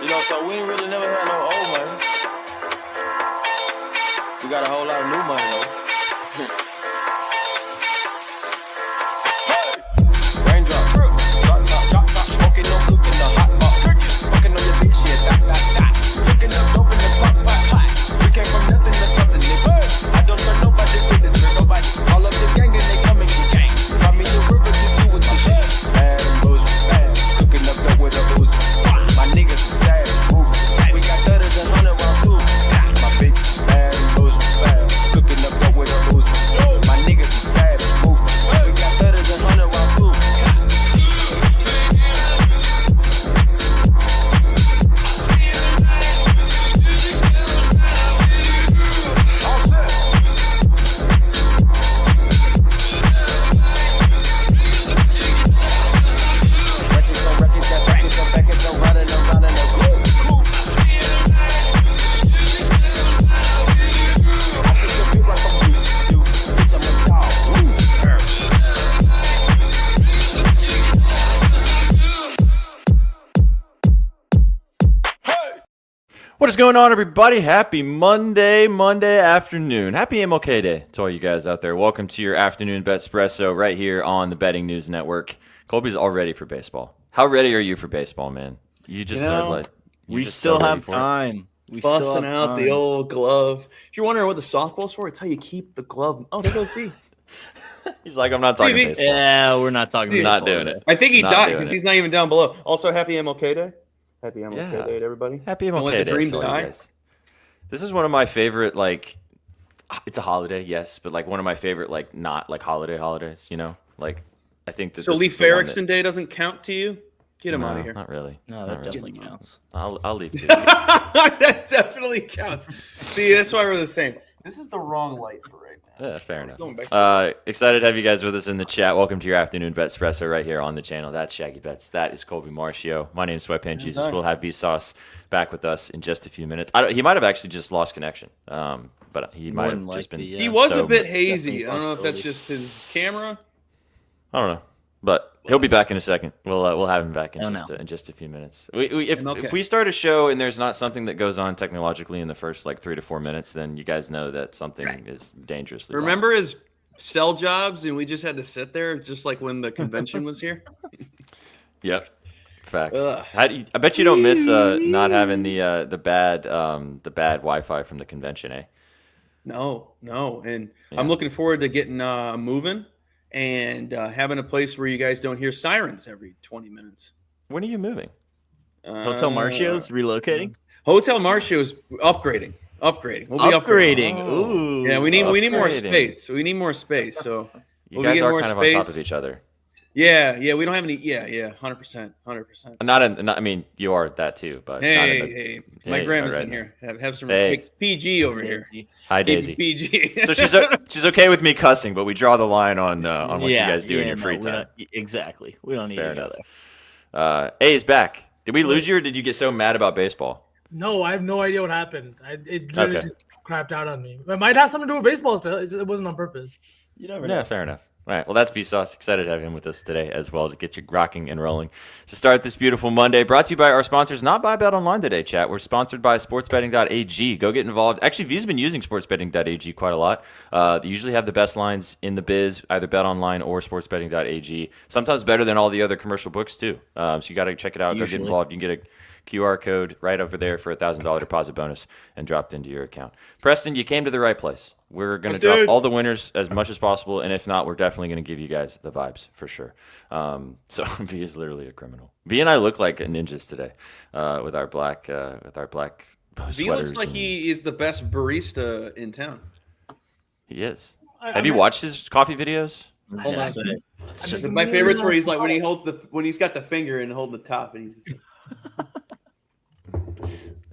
So we ain't really never had no old money. We got a whole lot of new money though. Raindrop, drop top, smoking no cooking the hot pot. Fucking on your bitch, yeah, dot. Cooking up dope in the pot. We came from nothing to something, nigga. I don't trust nobody with the trick, nobody. All of the gang and they coming to gang. Call me a river to do with this shit. Bad and boozy, bad. Cooking up dope with a boozy. My niggas is sad, move. We got thudders and 100 round too. My bitch is bad and boozy, bad. Cooking up dope with a boozy. My niggas is sad, move. We got thudders and 100 round too. What is going on, everybody? Happy Monday afternoon. Happy MLK Day to all you guys out there. Welcome to your afternoon BetSpresso right here on the Betting News Network. Colby's all ready for baseball. How ready are you for baseball, man? You just started like we still have time. We Busting out the old glove. If you're wondering what the softball's for, it's how you keep the glove. Oh, there goes V. He's like, I'm not talking baseball. Yeah, we're not talking baseball. Not doing it. I think he Not died doing because it. he's not even down below. Also, happy MLK Day. Happy MLK Yeah. Day to everybody. Happy Don't MLK let Day the dream to all you die. guys. This is one of my favorite, like, it's a holiday, yes, but like one of my favorite, like, not like holidays, you know? Like, I think that So this Leif is the one Erikson Day doesn't count to you? Get him No, out of here. Not really. No, Not that really. definitely counts. I'll leave too. That definitely counts. See, that's why we're the same. This is the wrong light for right now. Yeah, fair enough. Going back Excited to have you guys with us in the chat. Welcome to your afternoon BetSpresso right here on the channel. That's Shaggy Bets. That is Colby Marcio. My name is Sweatpants Jesus. sir. We'll have Vsauce back with us in just a few minutes. He might have actually just lost connection, but he might have More just than been. likely, He was so- a bit hazy. definitely I don't know if that's possibility. just his camera. I don't know, but he'll be back in a second. We'll have him back in Oh, in just a few minutes. If Okay. we start a show and there's not something that goes on technologically in the first like 3 to 4 minutes, then you guys know that something is dangerously wrong. Remember his cell jobs, and we just had to sit there, just like when the convention was here. Yep. Facts. Ugh. I bet you don't miss not having the bad Wi-Fi from the convention, eh? No, and Yeah. I'm looking forward to getting moving and having a place where you guys don't hear sirens every 20 minutes. When are you moving? Hotel Marcio's relocating. Hotel Marcio's upgrading. We'll be upgrading. Oh. Ooh. Yeah, we need more Upgrading. space. We need more space. So You we'll be guys getting are more kind of on top space. of each other. yeah, we don't have any. Yeah, 100%. I mean, you are that too, but not in the, Hey, my Hey, grandma's all right. in here. Have some Hey. PG over here. Hi, Keep Daisy. it PG. So she's okay with me cussing, but we draw the line on what you guys do in your free we time. don't- Exactly. We don't need Fair each enough. other. A is back. Did we lose you, or did you get so mad about baseball? No, I have no idea what happened. It literally Okay. just crapped out on me. It might have something to do with baseball still. It wasn't on purpose. You never Yeah, know. fair enough. All right, well, that's Vsauce. Excited to have him with us today as well to get you rocking and rolling. To start this beautiful Monday, brought to you by our sponsors, not by BetOnline today, chat. We're sponsored by sportsbetting.ag. Go get involved. Actually, V's been using sportsbetting.ag quite a lot. They usually have the best lines in the biz, either BetOnline or sportsbetting.ag. Sometimes better than all the other commercial books, too. So you got to check it out. Go get Usually. involved. You can get a QR code right over there for a $1,000 deposit bonus and dropped into your account. Preston, you came to the right place. We're going to Let's do drop it. all the winners as much as possible, and if not, we're definitely going to give you guys the vibes for sure. So V is literally a criminal. V and I look like ninjas today with our black He looks sweaters like and- he is the best barista in town. He is. I Have you mean- watched his coffee videos? Hold on. That's it. It's I just just- My favorite's where he's like when he's got the finger and holding the top and he's just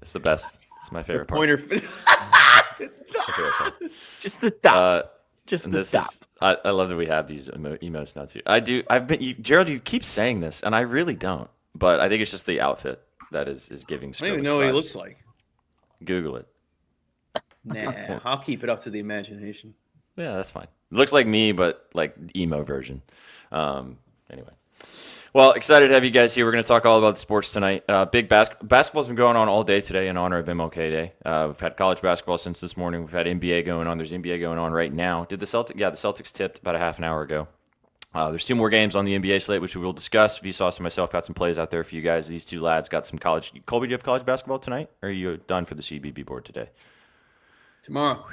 It's the best. It's my favorite part. pointer. My favorite part. just the top. Just And the this top. is I love that we have these emotes now too. Gerald, you keep saying this, and I really don't. But I think it's just the outfit that is giving. I don't even know what he Skrillex looks like. vibes. Google it. Nah, I'll keep it up to the imagination. Yeah, that's fine. It looks like me, but like emo version. Anyway. Well, excited to have you guys here. We're going to talk all about sports tonight. Big basketball's been going on all day today in honor of MLK Day. We've had college basketball since this morning. We've had NBA going on. There's NBA going on right now. Did the Celtics? Yeah, the Celtics tipped about a half an hour ago. There's 2 more games on the NBA slate, which we will discuss. Vsauce and myself got some plays out there for you guys. These 2 lads got some college. Colby, do you have college basketball tonight, or are you done for the CBB board today? Tomorrow.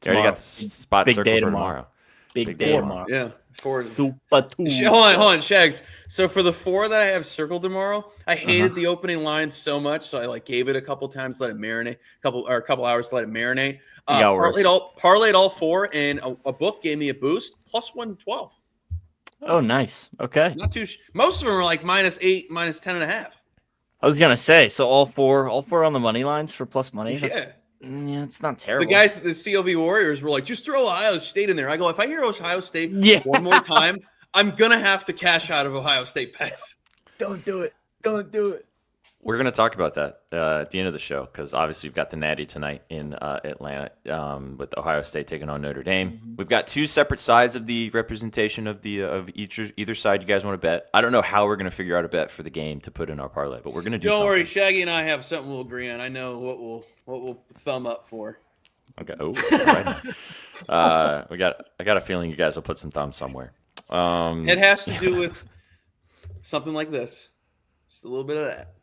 You already got the spot Big circled day for tomorrow. tomorrow. Big day tomorrow. Yeah. Hold on, Shags. So for the 4 that I have circled tomorrow, I hated the opening line so much, so I gave it a couple times, let it marinate, a couple hours to let it marinate. Parlayed all 4, and a book gave me a boost, plus 112. Oh, nice. Okay. Not too. Most of them are like -8, -10.5. I was gonna say, so all four on the money lines for plus money. Yeah. Yeah, it's not terrible. The guys at the CLV Warriors were like, just throw Ohio State in there. I go, if I hear Ohio State one more time, I'm going to have to cash out of Ohio State bets. Don't do it. Don't do it. We're going to talk about that at the end of the show because obviously we've got the Natty tonight in Atlanta with Ohio State taking on Notre Dame. Mm-hmm. We've got 2 separate sides of the representation of either side you guys want to bet. I don't know how we're going to figure out a bet for the game to put in our parlay, but we're going to do Don't something. worry, Shaggy and I have something we'll agree on. I know what we'll thumb up for. Okay. Oh, right. I got a feeling you guys will put some thumbs somewhere. It has to do with something like this. Just a little bit of that.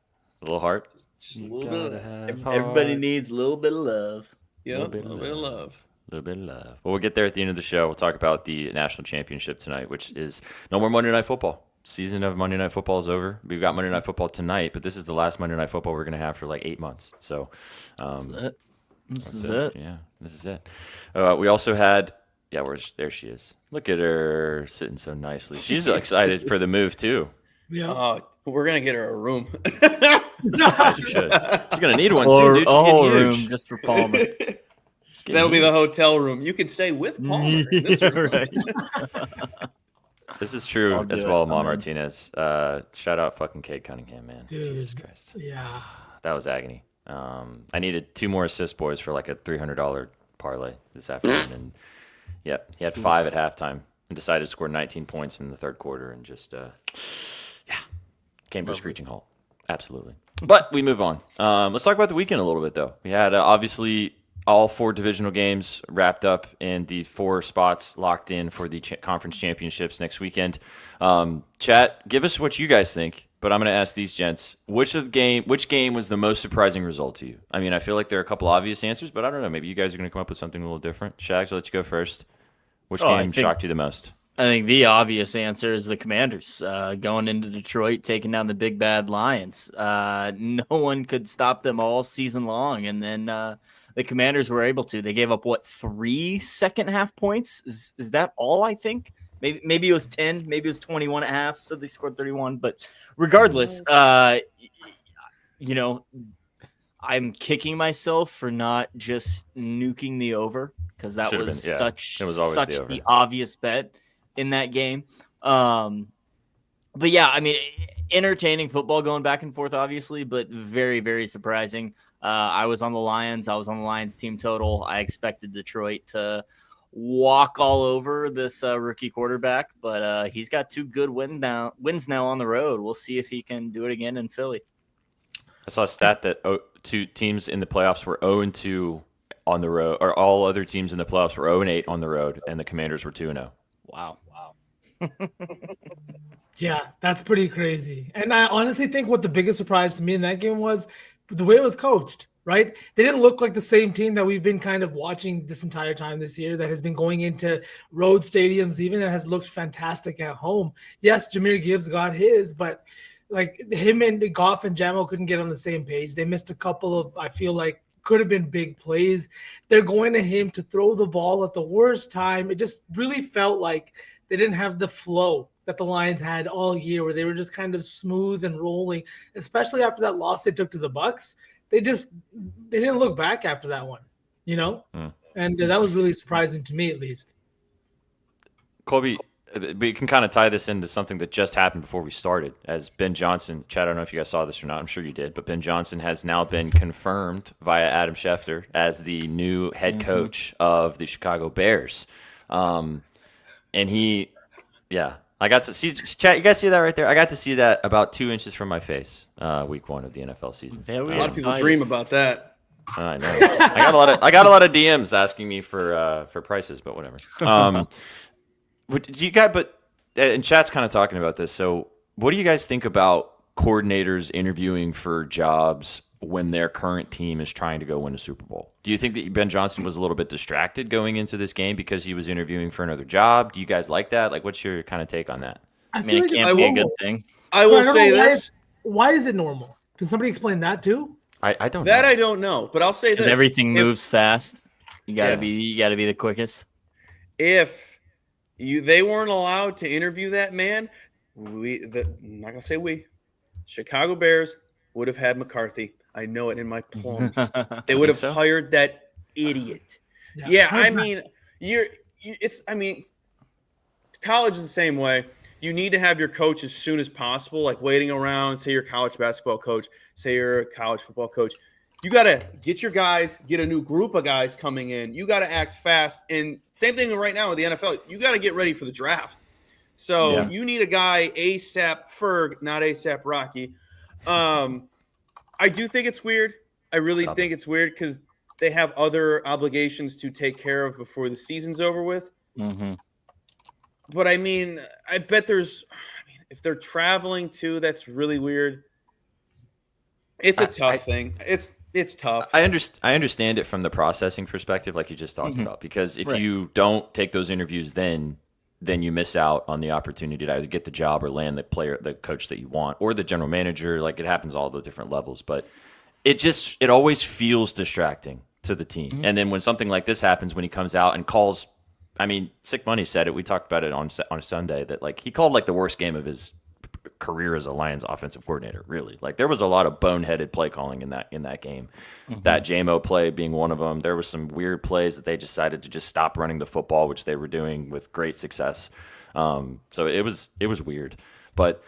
A little heart. Just a little bit of that. Everybody needs a little bit of love. Yeah, a little bit of love. A little bit of love. Well, we'll get there at the end of the show. We'll talk about the national championship tonight, which is no more Monday Night Football. Season of Monday Night Football is over. We've got Monday Night Football tonight, but this is the last Monday Night Football we're going to have for like 8 months. So This is it. Yeah, this is it. We also had, there she is. Look at her sitting so nicely. She's excited for the move too. Yeah. We're going to get her a room. As you should. She's going to need one soon, dude. She's getting huge. Room just for Palmer. That'll be the hotel room. You can stay with Palmer in this room. Right. This is true as well, Mom Martinez. Shout out fucking Kate Cunningham, man. Dude, Jesus Christ. Yeah. That was agony. I needed 2 more assists, boys, for like a $300 parlay this afternoon. And he had 5 at halftime and decided to score 19 points in the third quarter and just, came to a screeching halt. Absolutely. But we move on. Let's talk about the weekend a little bit, though. We had obviously all 4 divisional games wrapped up and the 4 spots locked in for the conference championships next weekend. Chat, give us what you guys think. But I'm going to ask these gents, which game was the most surprising result to you? I mean, I feel like there are a couple obvious answers, but I don't know. Maybe you guys are going to come up with something a little different. Shags, I'll let you go first. Which game shocked you the most? I think the obvious answer is the Commanders going into Detroit, taking down the big bad Lions. No one could stop them all season long, and then the Commanders were able to. They gave up 3 second half points? Is that all? I think. Maybe it was 10, maybe it was 21 and a half, so they scored 31. But regardless, I'm kicking myself for not just nuking the over because that was such the obvious bet in that game. But yeah, I mean, entertaining football going back and forth, obviously, but very, very surprising. I was on the Lions. I was on the Lions team total. I expected Detroit to walk all over this rookie quarterback, but he's got 2 good wins now on the road. We'll see if he can do it again in Philly. I saw a stat that 2 teams in the playoffs were 0-2 on the road, or all other teams in the playoffs were 0-8 on the road, and the Commanders were 2-0. Wow. Yeah, that's pretty crazy. And I honestly think what the biggest surprise to me in that game was the way it was coached. Right? They didn't look like the same team that we've been kind of watching this entire time this year that has been going into road stadiums, even that has looked fantastic at home. Yes, Jahmyr Gibbs got his, but like him and Goff and Jamo couldn't get on the same page. They missed a couple of, I feel like, could have been big plays. They're going to him to throw the ball at the worst time. It just really felt like they didn't have the flow that the Lions had all year, where they were just kind of smooth and rolling, especially after that loss they took to the Bucs. They didn't look back after that one, and that was really surprising to me, at least. Colby, we can kind of tie this into something that just happened before we started. As Ben Johnson, Chad, I don't know if you guys saw this or not. I'm sure you did, but Ben Johnson has now been confirmed via Adam Schefter as the new head coach of the Chicago Bears. And he, I got to see chat. You guys see that right there? I got to see that about 2 inches from my face. Week 1 of the NFL season. A lot of people dream about that. I know. I got a lot of DMs asking me for prices, but whatever. Do you guys? But and chat's kind of talking about this. So, what do you guys think about coordinators interviewing for jobs when their current team is trying to go win a Super Bowl? Do you think that Ben Johnson was a little bit distracted going into this game because he was interviewing for another job? Do you guys like that? Like, what's your kind of take on that? I mean, it can't be a good thing. I will say this. Why is it normal? Can somebody explain that too? I don't know. I don't know, but I'll say this. Everything moves fast. You gotta be the quickest. If they weren't allowed to interview that man, I'm not gonna say Chicago Bears would have had McCarthy. I know it in my plums. They would have hired that idiot. Yeah, I mean, college is the same way. You need to have your coach as soon as possible, like waiting around. Say you're a college basketball coach, say you're a college football coach. You got to get your guys, get a new group of guys coming in. You got to act fast. And same thing right now with the NFL. You got to get ready for the draft. So you need a guy ASAP Ferg, not ASAP Rocky. I do think it's weird. I really think it's weird because they have other obligations to take care of before the season's over with. Mm-hmm. But I mean, I bet if they're traveling too, that's really weird. It's a tough thing. It's tough. I understand it from the processing perspective, like you just talked about, because if you don't take those interviews, then you miss out on the opportunity to either get the job or land the coach that you want, or the general manager. Like, it happens all the different levels, but it always feels distracting to the team. And then when something like this happens, when he comes out and calls, I mean, Sick Money said it. We talked about it on a Sunday that, like, he called like the worst game of his career as a Lions offensive coordinator. Really, like, there was a lot of boneheaded play calling in that game. That JMO play being one of them. There was some weird plays that they decided to just stop running the football, which they were doing with great success. So it was weird, but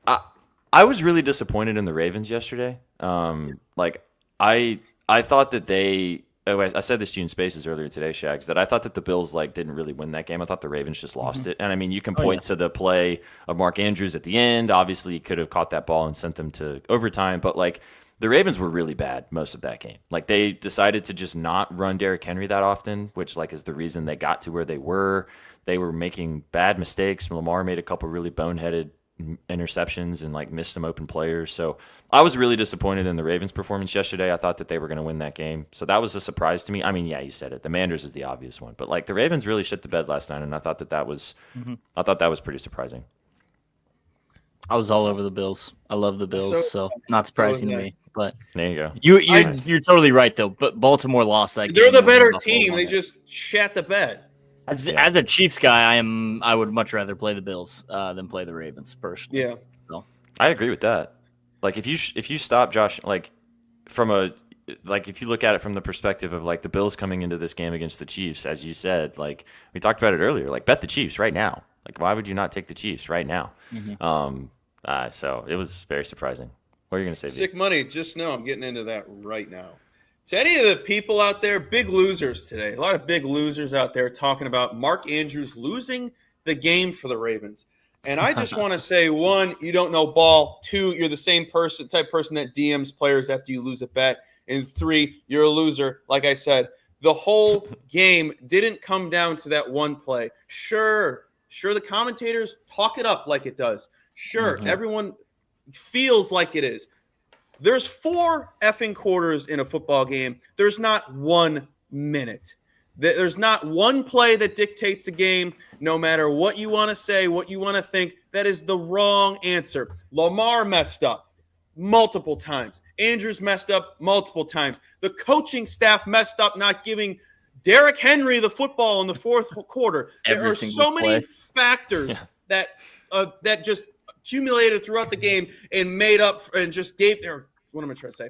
I was really disappointed in the Ravens yesterday. Like, I thought that I said this to you in Spaces earlier today, Shags, that I thought that the Bills didn't really win that game. I thought the Ravens just lost it. And I mean, you can point to the play of Mark Andrews at the end. Obviously, he could have caught that ball and sent them to overtime. But like, the Ravens were really bad most of that game. Like, they decided to just not run Derrick Henry that often, which is the reason they got to where they were. They were making bad mistakes. Lamar made a couple really boneheaded interceptions and missed some open players. So I was really disappointed in the Ravens' performance yesterday. I thought that they were going to win that game. So that was a surprise to me. I mean, yeah, you said it. The Manders is the obvious one, but the Ravens really shit the bed last night, and I thought that was pretty surprising. I was all over the Bills. I love the Bills, so not surprising to me. But there you go. You're totally right though. But Baltimore lost that game. They're the better team. They just shat the bed. As a Chiefs guy, I would much rather play the Bills than play the Ravens personally. Yeah, so I agree with that. Like, if you stop Josh, if you look at it from the perspective of the Bills coming into this game against the Chiefs, as you said, we talked about it earlier, bet the Chiefs right now. Why would you not take the Chiefs right now? So it was very surprising. What are you going to say, Sick Money? Just know I'm getting into that right now. To any of the people out there, big losers today, a lot of big losers out there talking about Mark Andrews losing the game for the Ravens. And I just want to say, one, you don't know ball. Two, you're the same type person that DMs players after you lose a bet. And three, you're a loser. Like I said, the whole game didn't come down to that one play. Sure, the commentators talk it up like it does. Sure, everyone feels like it is. There's 4 effing quarters in a football game. There's not 1 minute. There's not one play that dictates a game, no matter what you want to say, what you want to think. That is the wrong answer. Lamar messed up multiple times. Andrews messed up multiple times. The coaching staff messed up not giving Derrick Henry the football in the fourth quarter. There are so many factors that just accumulated throughout the game and made up and just gave their – what am I trying to say?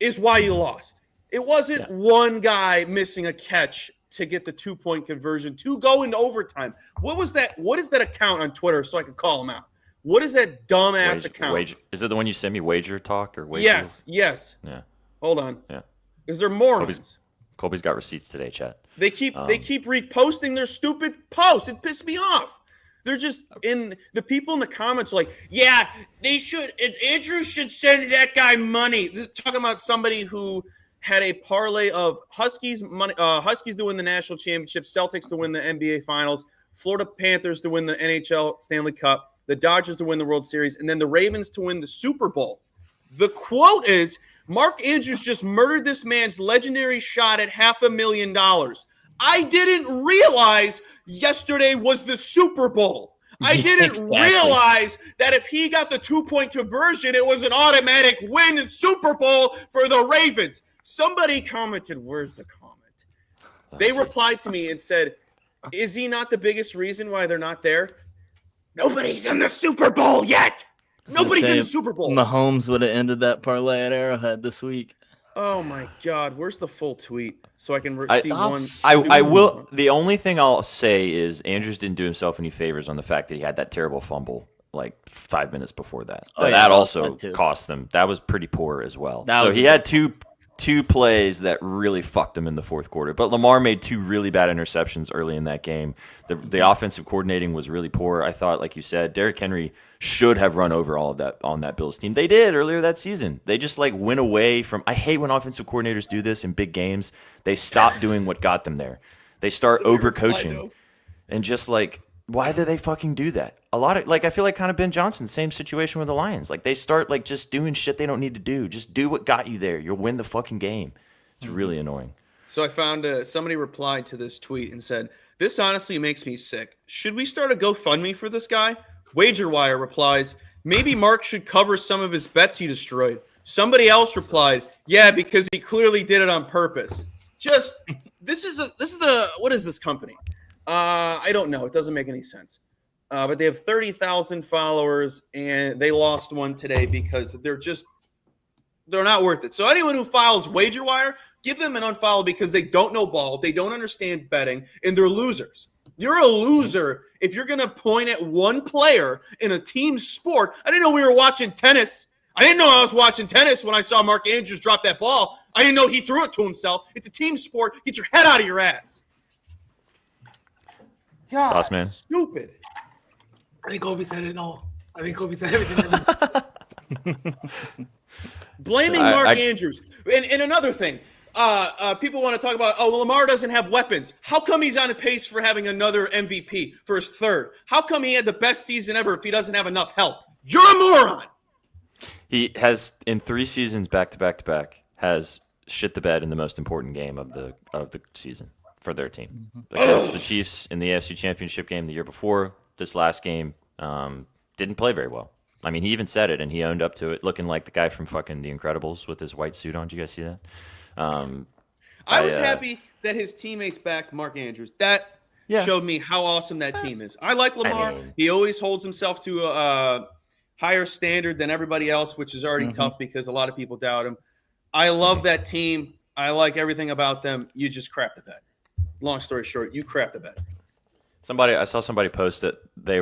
Is why you lost. It wasn't one guy missing a catch to get the 2-point conversion to go into overtime. What was that? What is that account on Twitter so I could call him out? What is that dumbass account? Is it the one you sent me, Wager Talk or Wager? Yes. Yeah. Hold on. Yeah. Is there morons? Colby's got receipts today, chat. They keep reposting their stupid posts. It pissed me off. They're just in the people in the comments are like, yeah, Andrews should send that guy money. This is talking about somebody who had a parlay of Huskies to win the national championship, Celtics to win the NBA finals, Florida Panthers to win the NHL Stanley Cup, the Dodgers to win the World Series, and then the Ravens to win the Super Bowl. The quote is, Mark Andrews just murdered this man's legendary shot at $500,000. I didn't realize yesterday was the Super Bowl. I didn't realize that if he got the 2-point conversion, it was an automatic win in Super Bowl for the Ravens. Somebody commented, where's the comment? They replied to me and said, is he not the biggest reason why they're not there? Nobody's in the Super Bowl yet. Nobody's in the Super Bowl. Mahomes would have ended that parlay at Arrowhead this week. Oh my God! Where's the full tweet so I can see one? I will. The only thing I'll say is Andrews didn't do himself any favors on the fact that he had that terrible fumble like 5 minutes before that. That also cost them. That was pretty poor as well. So he had two plays that really fucked him in the fourth quarter. But Lamar made 2 really bad interceptions early in that game. The offensive coordinating was really poor. I thought, like you said, Derrick Henry should have run over all of that on that Bills team. They did earlier that season. They just went away from – I hate when offensive coordinators do this in big games. They stop doing what got them there. They start overcoaching. And just why do they fucking do that? A lot of I feel like kind of Ben Johnson, same situation with the Lions. They start just doing shit they don't need to do. Just do what got you there. You'll win the fucking game. It's really annoying. So I found somebody replied to this tweet and said, "This honestly makes me sick. Should we start a GoFundMe for this guy?" WagerWire replies, "Maybe Mark should cover some of his bets he destroyed." Somebody else replied, "Yeah, because he clearly did it on purpose." Just this is a what is this company? I don't know. It doesn't make any sense. But they have 30,000 followers, and they lost one today because they're not worth it. So anyone who files WagerWire, give them an unfollow because they don't know ball, they don't understand betting, and they're losers. You're a loser if you're going to point at one player in a team sport. I didn't know we were watching tennis. I didn't know I was watching tennis when I saw Mark Andrews drop that ball. I didn't know he threw it to himself. It's a team sport. Get your head out of your ass. God, Sauce man. Stupid. I think Kobe said it all. I think Kobe said everything. Blaming Mark Andrews. And another thing, people want to talk about, Lamar doesn't have weapons. How come he's on a pace for having another MVP for his third? How come he had the best season ever if he doesn't have enough help? You're a moron. He has, in 3 seasons back-to-back, has shit the bed in the most important game of the season for their team. Against the Chiefs in the AFC Championship game the year before. This last game didn't play very well. I mean, he even said it, and he owned up to it, looking like the guy from fucking The Incredibles with his white suit on. Did you guys see that? I was happy that his teammates backed Mark Andrews. That showed me how awesome that team is. I like Lamar. He always holds himself to a higher standard than everybody else, which is already tough because a lot of people doubt him. I love that team. I like everything about them. You just crap the bed. Long story short, you crap the bed. I saw somebody post that they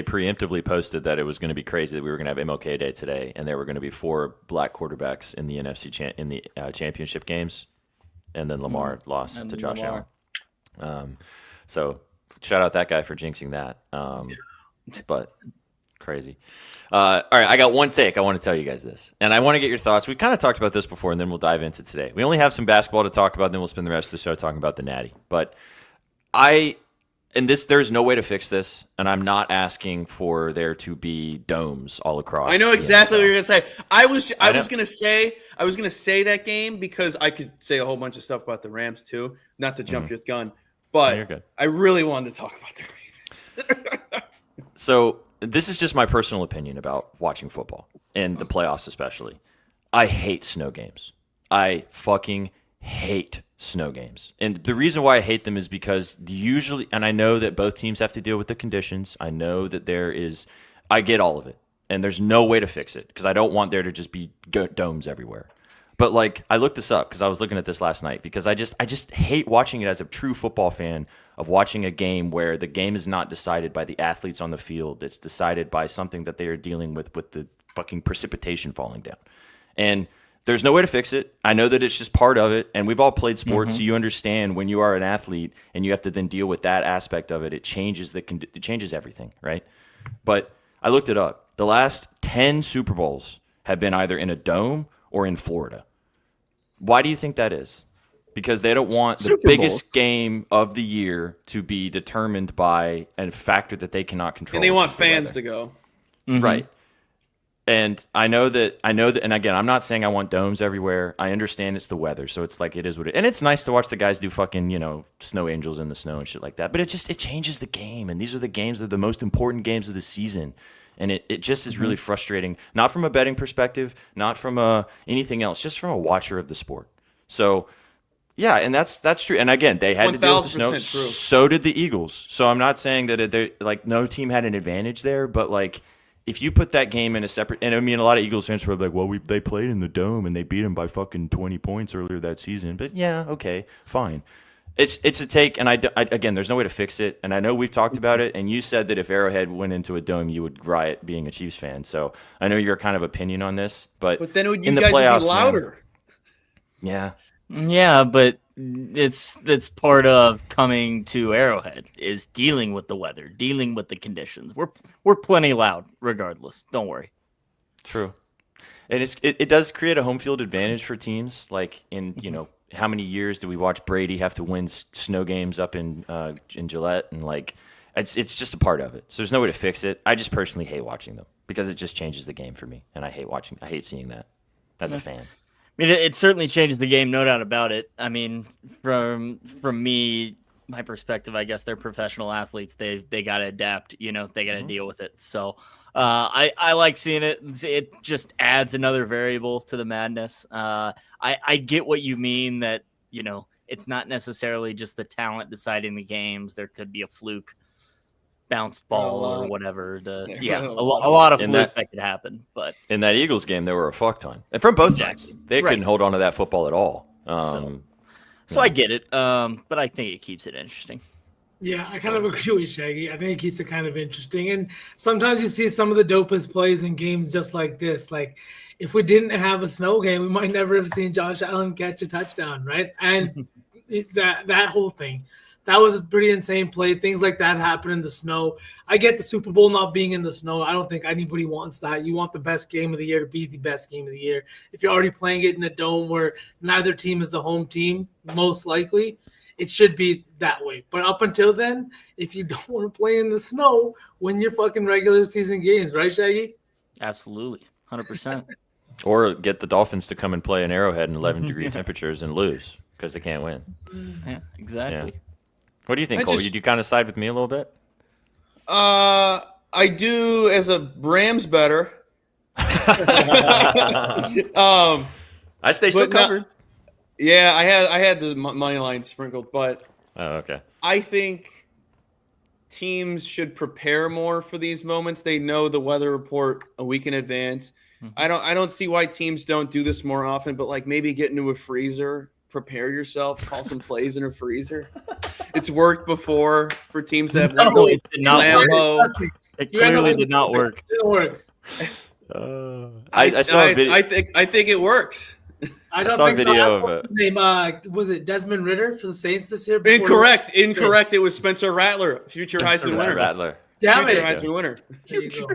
preemptively posted that it was going to be crazy that we were going to have MLK Day today, and there were going to be 4 black quarterbacks in the championship games, and then Lamar lost to Josh Allen. So shout out that guy for jinxing that. But crazy. All right, I got one take. I want to tell you guys this, and I want to get your thoughts. We kind of talked about this before, and then we'll dive into today. We only have some basketball to talk about, and then we'll spend the rest of the show talking about the Natty. But there's no way to fix this, and I'm not asking for there to be domes all across. I know exactly what you're gonna say. I was gonna say that game because I could say a whole bunch of stuff about the Rams too, not to jump your gun, but you're good. I really wanted to talk about the Ravens. So this is just my personal opinion about watching football and the playoffs especially. I hate snow games. I fucking hate snow games. And the reason why I hate them is because usually, and I know that both teams have to deal with the conditions. I know that I get all of it. And there's no way to fix it because I don't want there to just be domes everywhere. But I looked this up because I was looking at this last night because I just hate watching it as a true football fan of watching a game where the game is not decided by the athletes on the field. It's decided by something that they are dealing with the fucking precipitation falling down. And there's no way to fix it. I know that it's just part of it, and we've all played sports, so you understand when you are an athlete and you have to then deal with that aspect of it. It changes it changes everything, right? But I looked it up. The last 10 Super Bowls have been either in a dome or in Florida. Why do you think that is? Because they don't want the biggest game of the year to be determined by a factor that they cannot control. And they want fans to go. Right. And I know that, and again, I'm not saying I want domes everywhere. I understand it's the weather, so it's like it is what it is. And it's nice to watch the guys do fucking, snow angels in the snow and shit like that. But it changes the game, and these are the games that are the most important games of the season. And it just is really frustrating, not from a betting perspective, not from anything else, just from a watcher of the sport. So, yeah, and that's true. And again, they had to deal with the snow. True. So did the Eagles. So I'm not saying that no team had an advantage there, but like, if you put that game in a separate, and I mean, a lot of Eagles fans were like, well, they played in the dome and they beat them by fucking 20 points earlier that season. But yeah, okay, fine. It's a take, and I again, there's no way to fix it. And I know we've talked about it, and you said that if Arrowhead went into a dome, you would riot being a Chiefs fan. So I know your kind of opinion on this, but then you guys would be louder. Man, yeah, but it's part of coming to Arrowhead is dealing with the weather, dealing with the conditions. We're plenty loud regardless. Don't worry. True. And it does create a home field advantage for teams. Like in, how many years do we watch Brady have to win snow games up in Gillette, and like it's just a part of it. So there's no way to fix it. I just personally hate watching them because it just changes the game for me, and I hate seeing that as a fan. I mean, it certainly changes the game, no doubt about it. I mean, from me, my perspective, I guess they're professional athletes. They got to adapt. They got to deal with it. So I like seeing it. It just adds another variable to the madness. I get what you mean that it's not necessarily just the talent deciding the games. There could be a fluke bounced ball or whatever. A lot of fluke that could happen. But in that Eagles game, there were a fuck ton, and from both sides, they couldn't hold on to that football at all. So I get it, but I think it keeps it interesting. Yeah, I kind of agree with Shaggy. I think it keeps it kind of interesting, and sometimes you see some of the dopest plays in games just like this. Like, if we didn't have a snow game, we might never have seen Josh Allen catch a touchdown, right? And that whole thing. That was a pretty insane play. Things like that happen in the snow. I get the Super Bowl not being in the snow. I don't think anybody wants that. You want the best game of the year to be the best game of the year. If you're already playing it in a dome where neither team is the home team, most likely, it should be that way. But up until then, if you don't want to play in the snow, win your fucking regular season games, right, Shaggy? Absolutely, 100%. Or get the Dolphins to come and play in Arrowhead in 11-degree temperatures and lose because they can't win. Yeah, exactly. Yeah. What do you think, Cole? Do you kind of side with me a little bit? I do as a Rams better. I stay still covered. Yeah, I had the money line sprinkled, but okay. I think teams should prepare more for these moments. They know the weather report a week in advance. I don't see why teams don't do this more often, but like maybe get into a freezer, prepare yourself, call some plays in a freezer. It's worked before for teams that have it did not work. It clearly did not work. It didn't work. I saw a video. I think it works. I don't think so. What's his name? Was it Desmond Ridder for the Saints this year? Incorrect. It was Spencer Rattler, future Heisman winner. Rattler. Damn it. Heisman winner.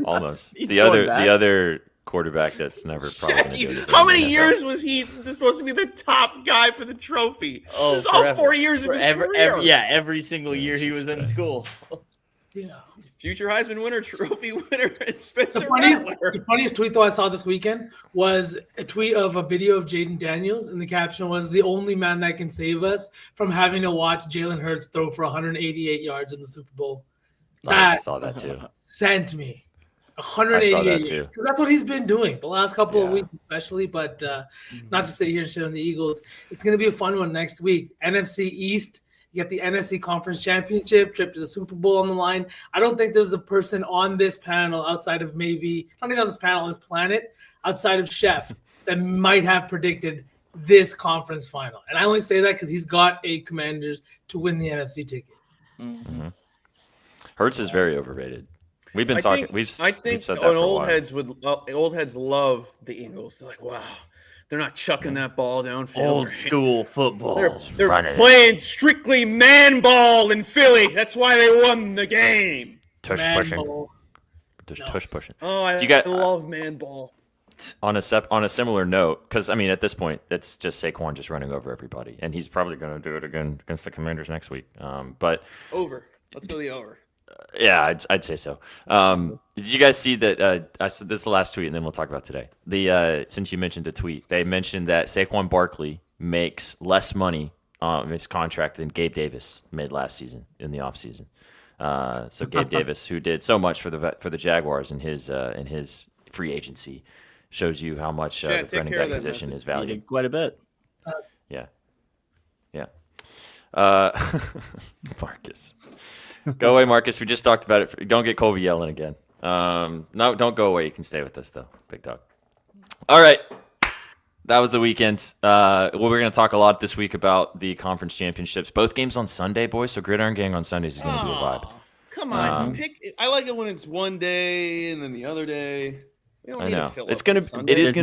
Almost. The other quarterback that's never probably. How many years was he supposed to be the top guy for the trophy? Oh, it was all 4 years of his career. Every single year he was in school. Yeah. Future Heisman winner, trophy winner, and Spencer Rattler. The funniest tweet, though, I saw this weekend was a tweet of a video of Jaden Daniels, and the caption was, "The only man that can save us from having to watch Jalen Hurts throw for 188 yards in the Super Bowl." I saw that too. Sent me 188. I saw that too. That's what he's been doing the last couple of weeks, especially. But not to sit here and shit on the Eagles. It's going to be a fun one next week. NFC East. You got the NFC Conference Championship, trip to the Super Bowl on the line. I don't think there's a person on this panel outside of maybe, not even on this panel, on this planet, outside of Chef, that might have predicted this conference final. And I only say that because he's got a Commanders to win the NFC ticket. Mm-hmm. Hurts is very overrated. We've been talking. I think old heads love the Eagles. They're like, wow, they're not chucking that ball downfield. Old school football. They're playing strictly man ball in Philly. That's why they won the game. Tush pushing. Tush pushing. Oh, I love man ball. On a similar note, because I mean, at this point, it's just Saquon just running over everybody, and he's probably going to do it again against the Commanders next week. But over. Let's go the over. Yeah, I'd say so. Did you guys see that? I said this is the last tweet, and then we'll talk about today. Since you mentioned a tweet, they mentioned that Saquon Barkley makes less money on his contract than Gabe Davis made last season in the offseason. So Gabe Davis, who did so much for the Jaguars in his free agency, shows you how much the running back position is valued. Quite a bit. Yeah. Marcus. Go away, Marcus. We just talked about it. Don't get Colby yelling again. No, don't go away. You can stay with us, though. Big dog. All right. That was the weekend. We're going to talk a lot this week about the conference championships. Both games on Sunday, boys. So Gridiron Gang on Sundays is going to be a vibe. Come on. I like it when it's one day and then the other day. We don't need to fill it is going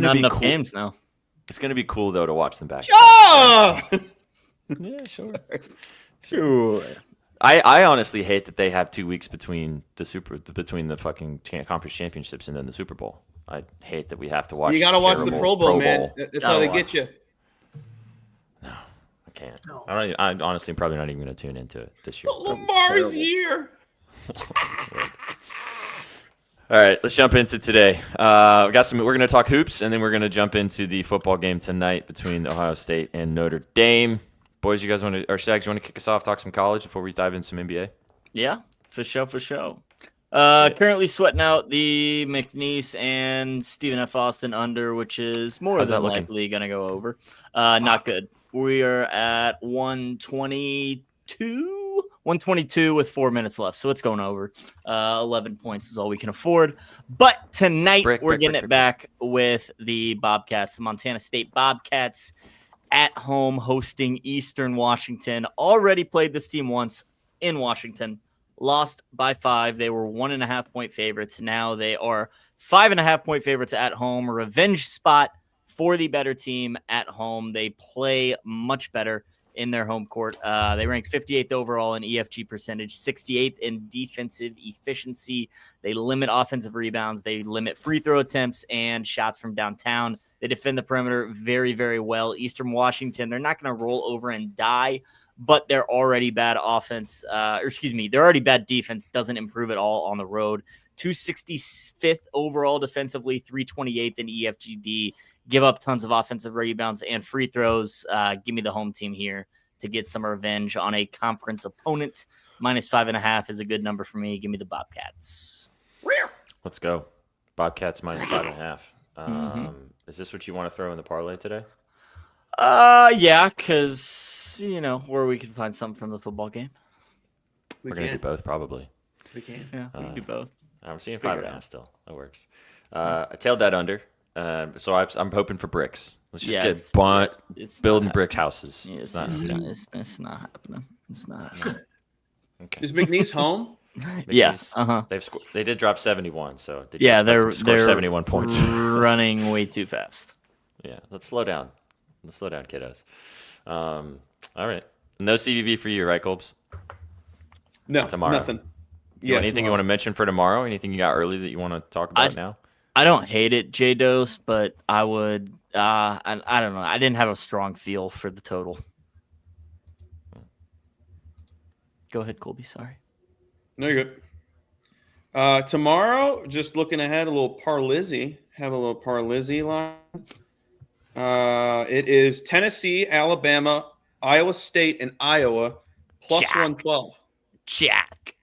to be cool. Games now. It's going to be cool, though, to watch them back. Yeah, sure. I honestly hate that they have 2 weeks between the fucking conference championships and then the Super Bowl. I hate that we have to watch. You got to watch the Pro Bowl, man. That's how they get you. No, I can't. No. I honestly am probably not even going to tune into it this year. Lamar's year. All right, let's jump into today. We're going to talk hoops, and then we're going to jump into the football game tonight between Ohio State and Notre Dame. Boys, you guys want to, or Shags, you want to kick us off, talk some college before we dive into some NBA? Yeah, for sure. Currently sweating out the McNeese and Stephen F. Austin under, which is more than likely going to go over. Not good. We are at 122 with 4 minutes left, so it's going over. 11 points is all we can afford. But tonight we're getting it back with the Bobcats, the Montana State Bobcats, at home hosting Eastern Washington. Already played this team once in Washington. Lost by 5. They were 1.5-point favorites. Now they are 5.5-point favorites at home. A revenge spot for the better team at home. They play much better in their home court. They ranked 58th overall in EFG percentage, 68th in defensive efficiency. They limit offensive rebounds. They limit free throw attempts and shots from downtown. They defend the perimeter very, very well. Eastern Washington, they're not going to roll over and die, but they're already bad offense. They're already bad defense. Doesn't improve at all on the road. 265th overall defensively, 328th in EFGD. Give up tons of offensive rebounds and free throws. Give me the home team here to get some revenge on a conference opponent. -5.5 is a good number for me. Give me the Bobcats. Let's go. Bobcats -5.5. Is this what you want to throw in the parlay today? Yeah, because, where we can find something from the football game. We're going to do both, probably. We can. Yeah, we can do both. I'm seeing 5.5 still. That works. I tailed that under. So I'm hoping for bricks. Let's just building brick houses. Yeah, it's not happening. It's not happening. Okay. Is McNeese home? Yeah. They did drop 71. So they're 71 points. Running way too fast. Yeah, let's slow down. Kiddos. All right. No CVB for you, right, Colbs? No, tomorrow. Nothing. Anything you want to mention for tomorrow? Anything you got early that you want to talk about now? I don't hate it, J-Dose, but I would I don't know. I didn't have a strong feel for the total. Go ahead, Colby. Sorry. No, you're good. Tomorrow, just looking ahead, a little Parlizzi. Have a little Parlizzi line. It is Tennessee, Alabama, Iowa State, and Iowa plus 112. Jack.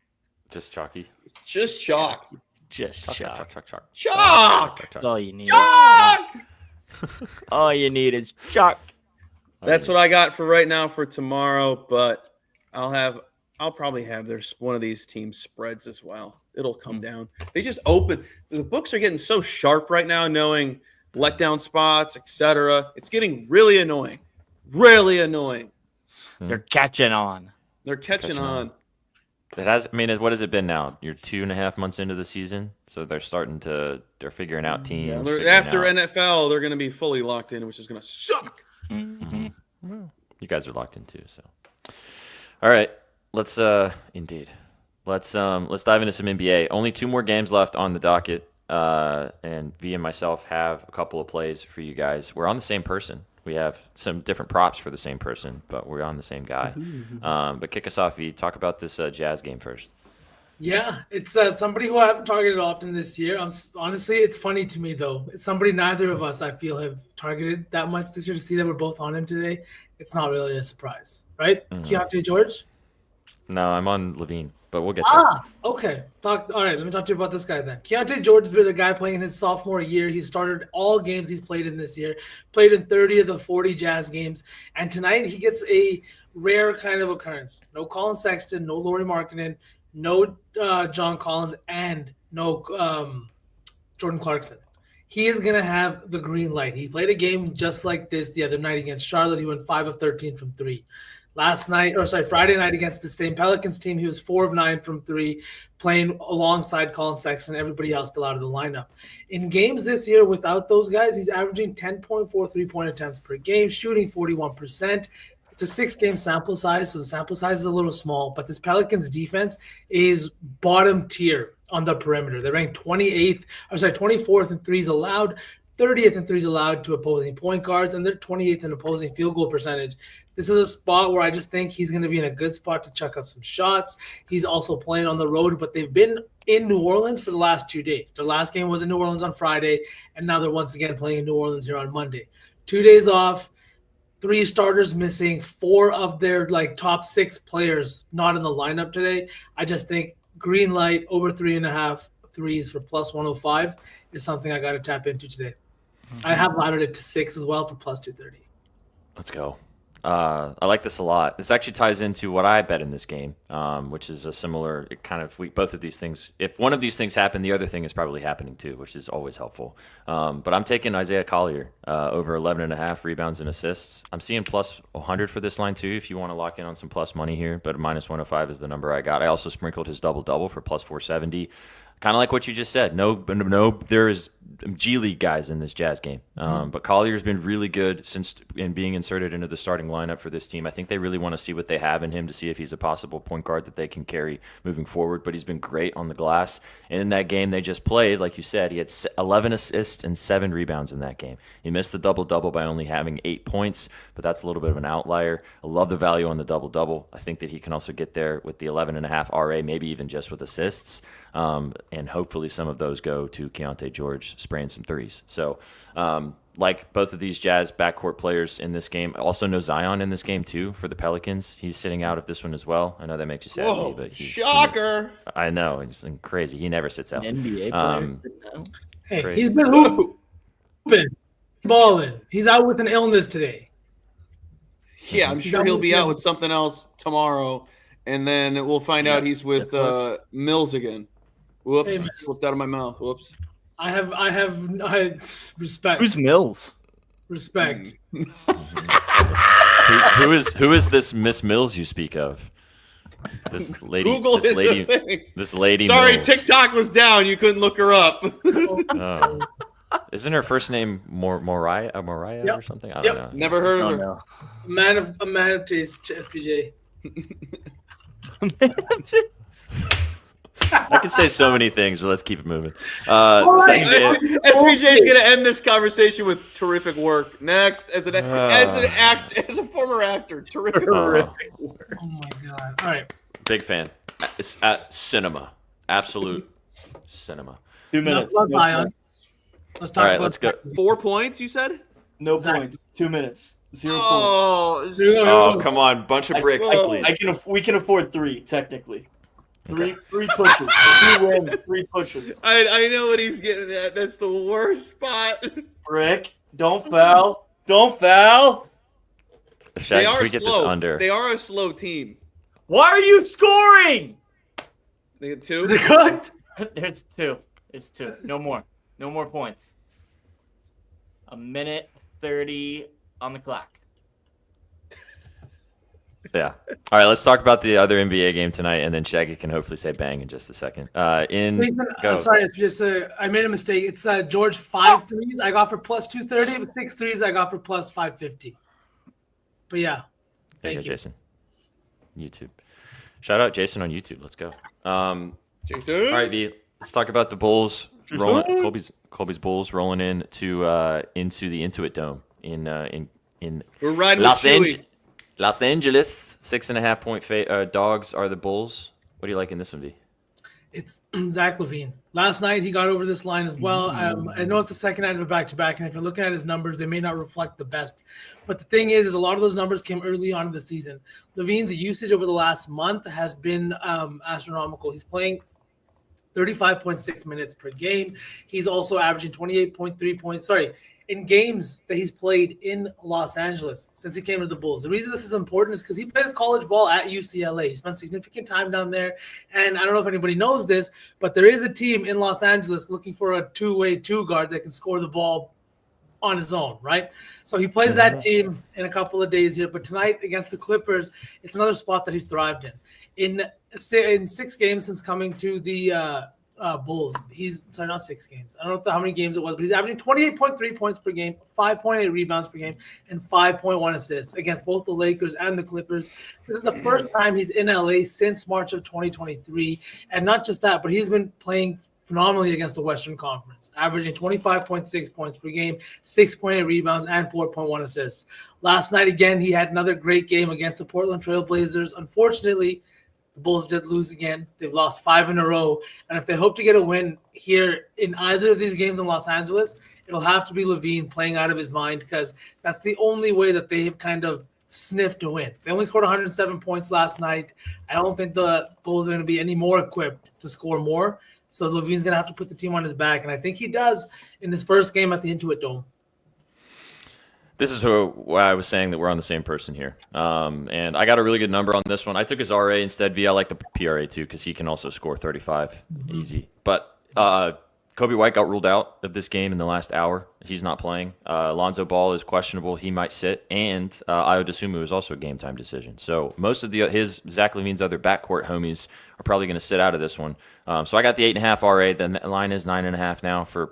Just chalky. Just chalk. Just chalk. Chalk. That's all you need. Chalk. All you need is chalk. That's what I got for right now for tomorrow, but I'll probably have one of these teams spreads as well. It'll come down. They just open. The books are getting so sharp right now, knowing letdown spots, etc. It's getting really annoying. Really annoying. They're catching on. They're catching on. It has. I mean, what has it been now? You're 2.5 months into the season, so they're figuring out teams. Yeah, after NFL, they're going to be fully locked in, which is going to suck. Mm-hmm. Well, you guys are locked in too, so. All right, let's dive into some NBA. Only 2 more games left on the docket, and V and myself have a couple of plays for you guys. We're on the same person. We have some different props for the same person, but we're on the same guy. But kick us off, V. Talk about this Jazz game first. Yeah, it's somebody who I haven't targeted often this year. Honestly, it's funny to me, though. It's somebody neither of us, I feel, have targeted that much this year. To see that we're both on him today, it's not really a surprise, right? Keontae George? No, I'm on Levine, but we'll get there. Okay. All right, let me talk to you about this guy then. Keontae George has been a guy playing in his sophomore year. He started all games he's played in this year, played in 30 of the 40 Jazz games, and tonight he gets a rare kind of occurrence. No Colin Sexton, no Lauri Markkanen, no John Collins, and no Jordan Clarkson. He is going to have the green light. He played a game just like this the other night against Charlotte. He went 5 of 13 from 3. Friday night against the same Pelicans team, he was 4 of 9 from 3, playing alongside Colin Sexton, everybody else still out of the lineup. In games this year without those guys, he's averaging 10.4 3-point attempts per game, shooting 41%. It's a 6-game sample size, so the sample size is a little small, but this Pelicans defense is bottom tier on the perimeter. They're ranked 24th in threes allowed, 30th in threes allowed to opposing point guards, and they're 28th in opposing field goal percentage. This is a spot where I just think he's going to be in a good spot to chuck up some shots. He's also playing on the road, but they've been in New Orleans for the last 2 days. Their last game was in New Orleans on Friday, and now they're once again playing in New Orleans here on Monday. 2 days off, 3 starters missing, 4 of their top 6 players not in the lineup today. I just think green light over 3.5 threes for plus 105 is something I got to tap into today. I have laddered it to 6 as well for plus 230. Let's go. I like this a lot. This actually ties into what I bet in this game, which is a similar both of these things. If one of these things happen, the other thing is probably happening too, which is always helpful. But I'm taking Isaiah Collier over 11.5 rebounds and assists. I'm seeing plus 100 for this line too, if you want to lock in on some plus money here, but minus 105 is the number I got. I also sprinkled his double-double for plus 470. Kind of like what you just said. No, there is G League guys in this Jazz game. But Collier's been really good since being inserted into the starting lineup for this team. I think they really want to see what they have in him to see if he's a possible point guard that they can carry moving forward. But he's been great on the glass. And in that game they just played, like you said, he had 11 assists and 7 rebounds in that game. He missed the double-double by only having 8 points, but that's a little bit of an outlier. I love the value on the double-double. I think that he can also get there with the 11.5 RA, maybe even just with assists. And hopefully some of those go to Keontae George spraying some threes. So like both of these Jazz backcourt players in this game, also no Zion in this game too for the Pelicans. He's sitting out of this one as well. I know that makes you sad. Whoa, but shocker. I know. It's crazy. He never sits out. NBA players sit out. Hey, Crazy. He's been hooping, balling. He's out with an illness today. Yeah, I'm sure he'll be out with something else tomorrow. And then we'll find out he's with Mills again. Whoops, Hey, slipped out of my mouth. Whoops. I have respect. Who's Mills? Respect. Who is this Miss Mills you speak of? This lady. Google this is lady. a thing. This lady. Sorry, Mills. TikTok was down. You couldn't look her up. Oh. Isn't her first name Mariah Yep. or something? I don't know. Never heard of her. No. A man of taste, SPJ. I could say so many things, but let's keep it moving. right. Second game. SPJ is going to end this conversation with terrific work. Next, as a former actor, terrific work. Oh my god! All right. Big fan. It's at cinema. Absolute cinema. 2 minutes. Enough about Zion. Let's talk All right, about let's go. 4 points, you said? No Exactly. points. 2 minutes. 0 points. Oh, Oh, come on. Bunch of bricks, please. We can afford 3 technically. Three pushes. 2 wins, 3 pushes. I know what he's getting at. That's the worst spot. Rick, don't foul. Don't foul. Shaq, if we get slow. this under. They are a slow team. Why are you scoring? They get 2. Is it good? There's 2. It's 2. No more. No more points. 1:30 on the clock. Yeah. All right, let's talk about the other NBA game tonight, and then Shaggy can hopefully say bang in just a second. Sorry, it's just I made a mistake. It's George 5 threes I got for plus 230, but 6 threes I got for plus 550. But yeah, thank you, Jason. YouTube. Shout out Jason on YouTube. Let's go. Jason. All right, V. Let's talk about the Bulls. Colby's Bulls rolling into the Intuit Dome in We're riding Los Angeles. 6.5 point dogs are the Bulls. What do you like in this one, V? It's Zach LaVine. Last night he got over this line as well. I know it's the second night of a back-to-back, and if you're looking at his numbers, they may not reflect the best. But the thing is a lot of those numbers came early on in the season. LaVine's usage over the last month has been astronomical. He's playing 35.6 minutes per game. He's also averaging 28.3 points. In games that he's played in Los Angeles since he came to the Bulls. The reason this is important is because he plays college ball at UCLA. He spent significant time down there. And I don't know if anybody knows this, but there is a team in Los Angeles looking for a two-way two-guard that can score the ball on his own, right? So he plays that team in a couple of days here. But tonight against the Clippers, it's another spot that he's thrived in. In 6 games since coming to the Bulls. Not 6 games. I don't know how many games it was, but he's averaging 28.3 points per game, 5.8 rebounds per game, and 5.1 assists against both the Lakers and the Clippers. This is the first time he's in LA since March of 2023. And not just that, but he's been playing phenomenally against the Western Conference, averaging 25.6 points per game, 6.8 rebounds, and 4.1 assists. Last night, again, he had another great game against the Portland Trail Blazers. Unfortunately, the Bulls did lose again. They've lost 5 in a row. And if they hope to get a win here in either of these games in Los Angeles, it'll have to be LaVine playing out of his mind, because that's the only way that they have kind of sniffed a win. They only scored 107 points last night. I don't think the Bulls are going to be any more equipped to score more. So LaVine's going to have to put the team on his back. And I think he does in his first game at the Intuit Dome. This is why I was saying that we're on the same person here. And I got a really good number on this one. I took his RA instead. V, I like the PRA too, because he can also score 35 easy. But Kobe White got ruled out of this game in the last hour. He's not playing. Lonzo Ball is questionable. He might sit. And Ayo Dosunmu is also a game-time decision. So most of his Zach LaVine's other backcourt homies are probably going to sit out of this one. So I got the 8.5 RA. The line is 9.5 now for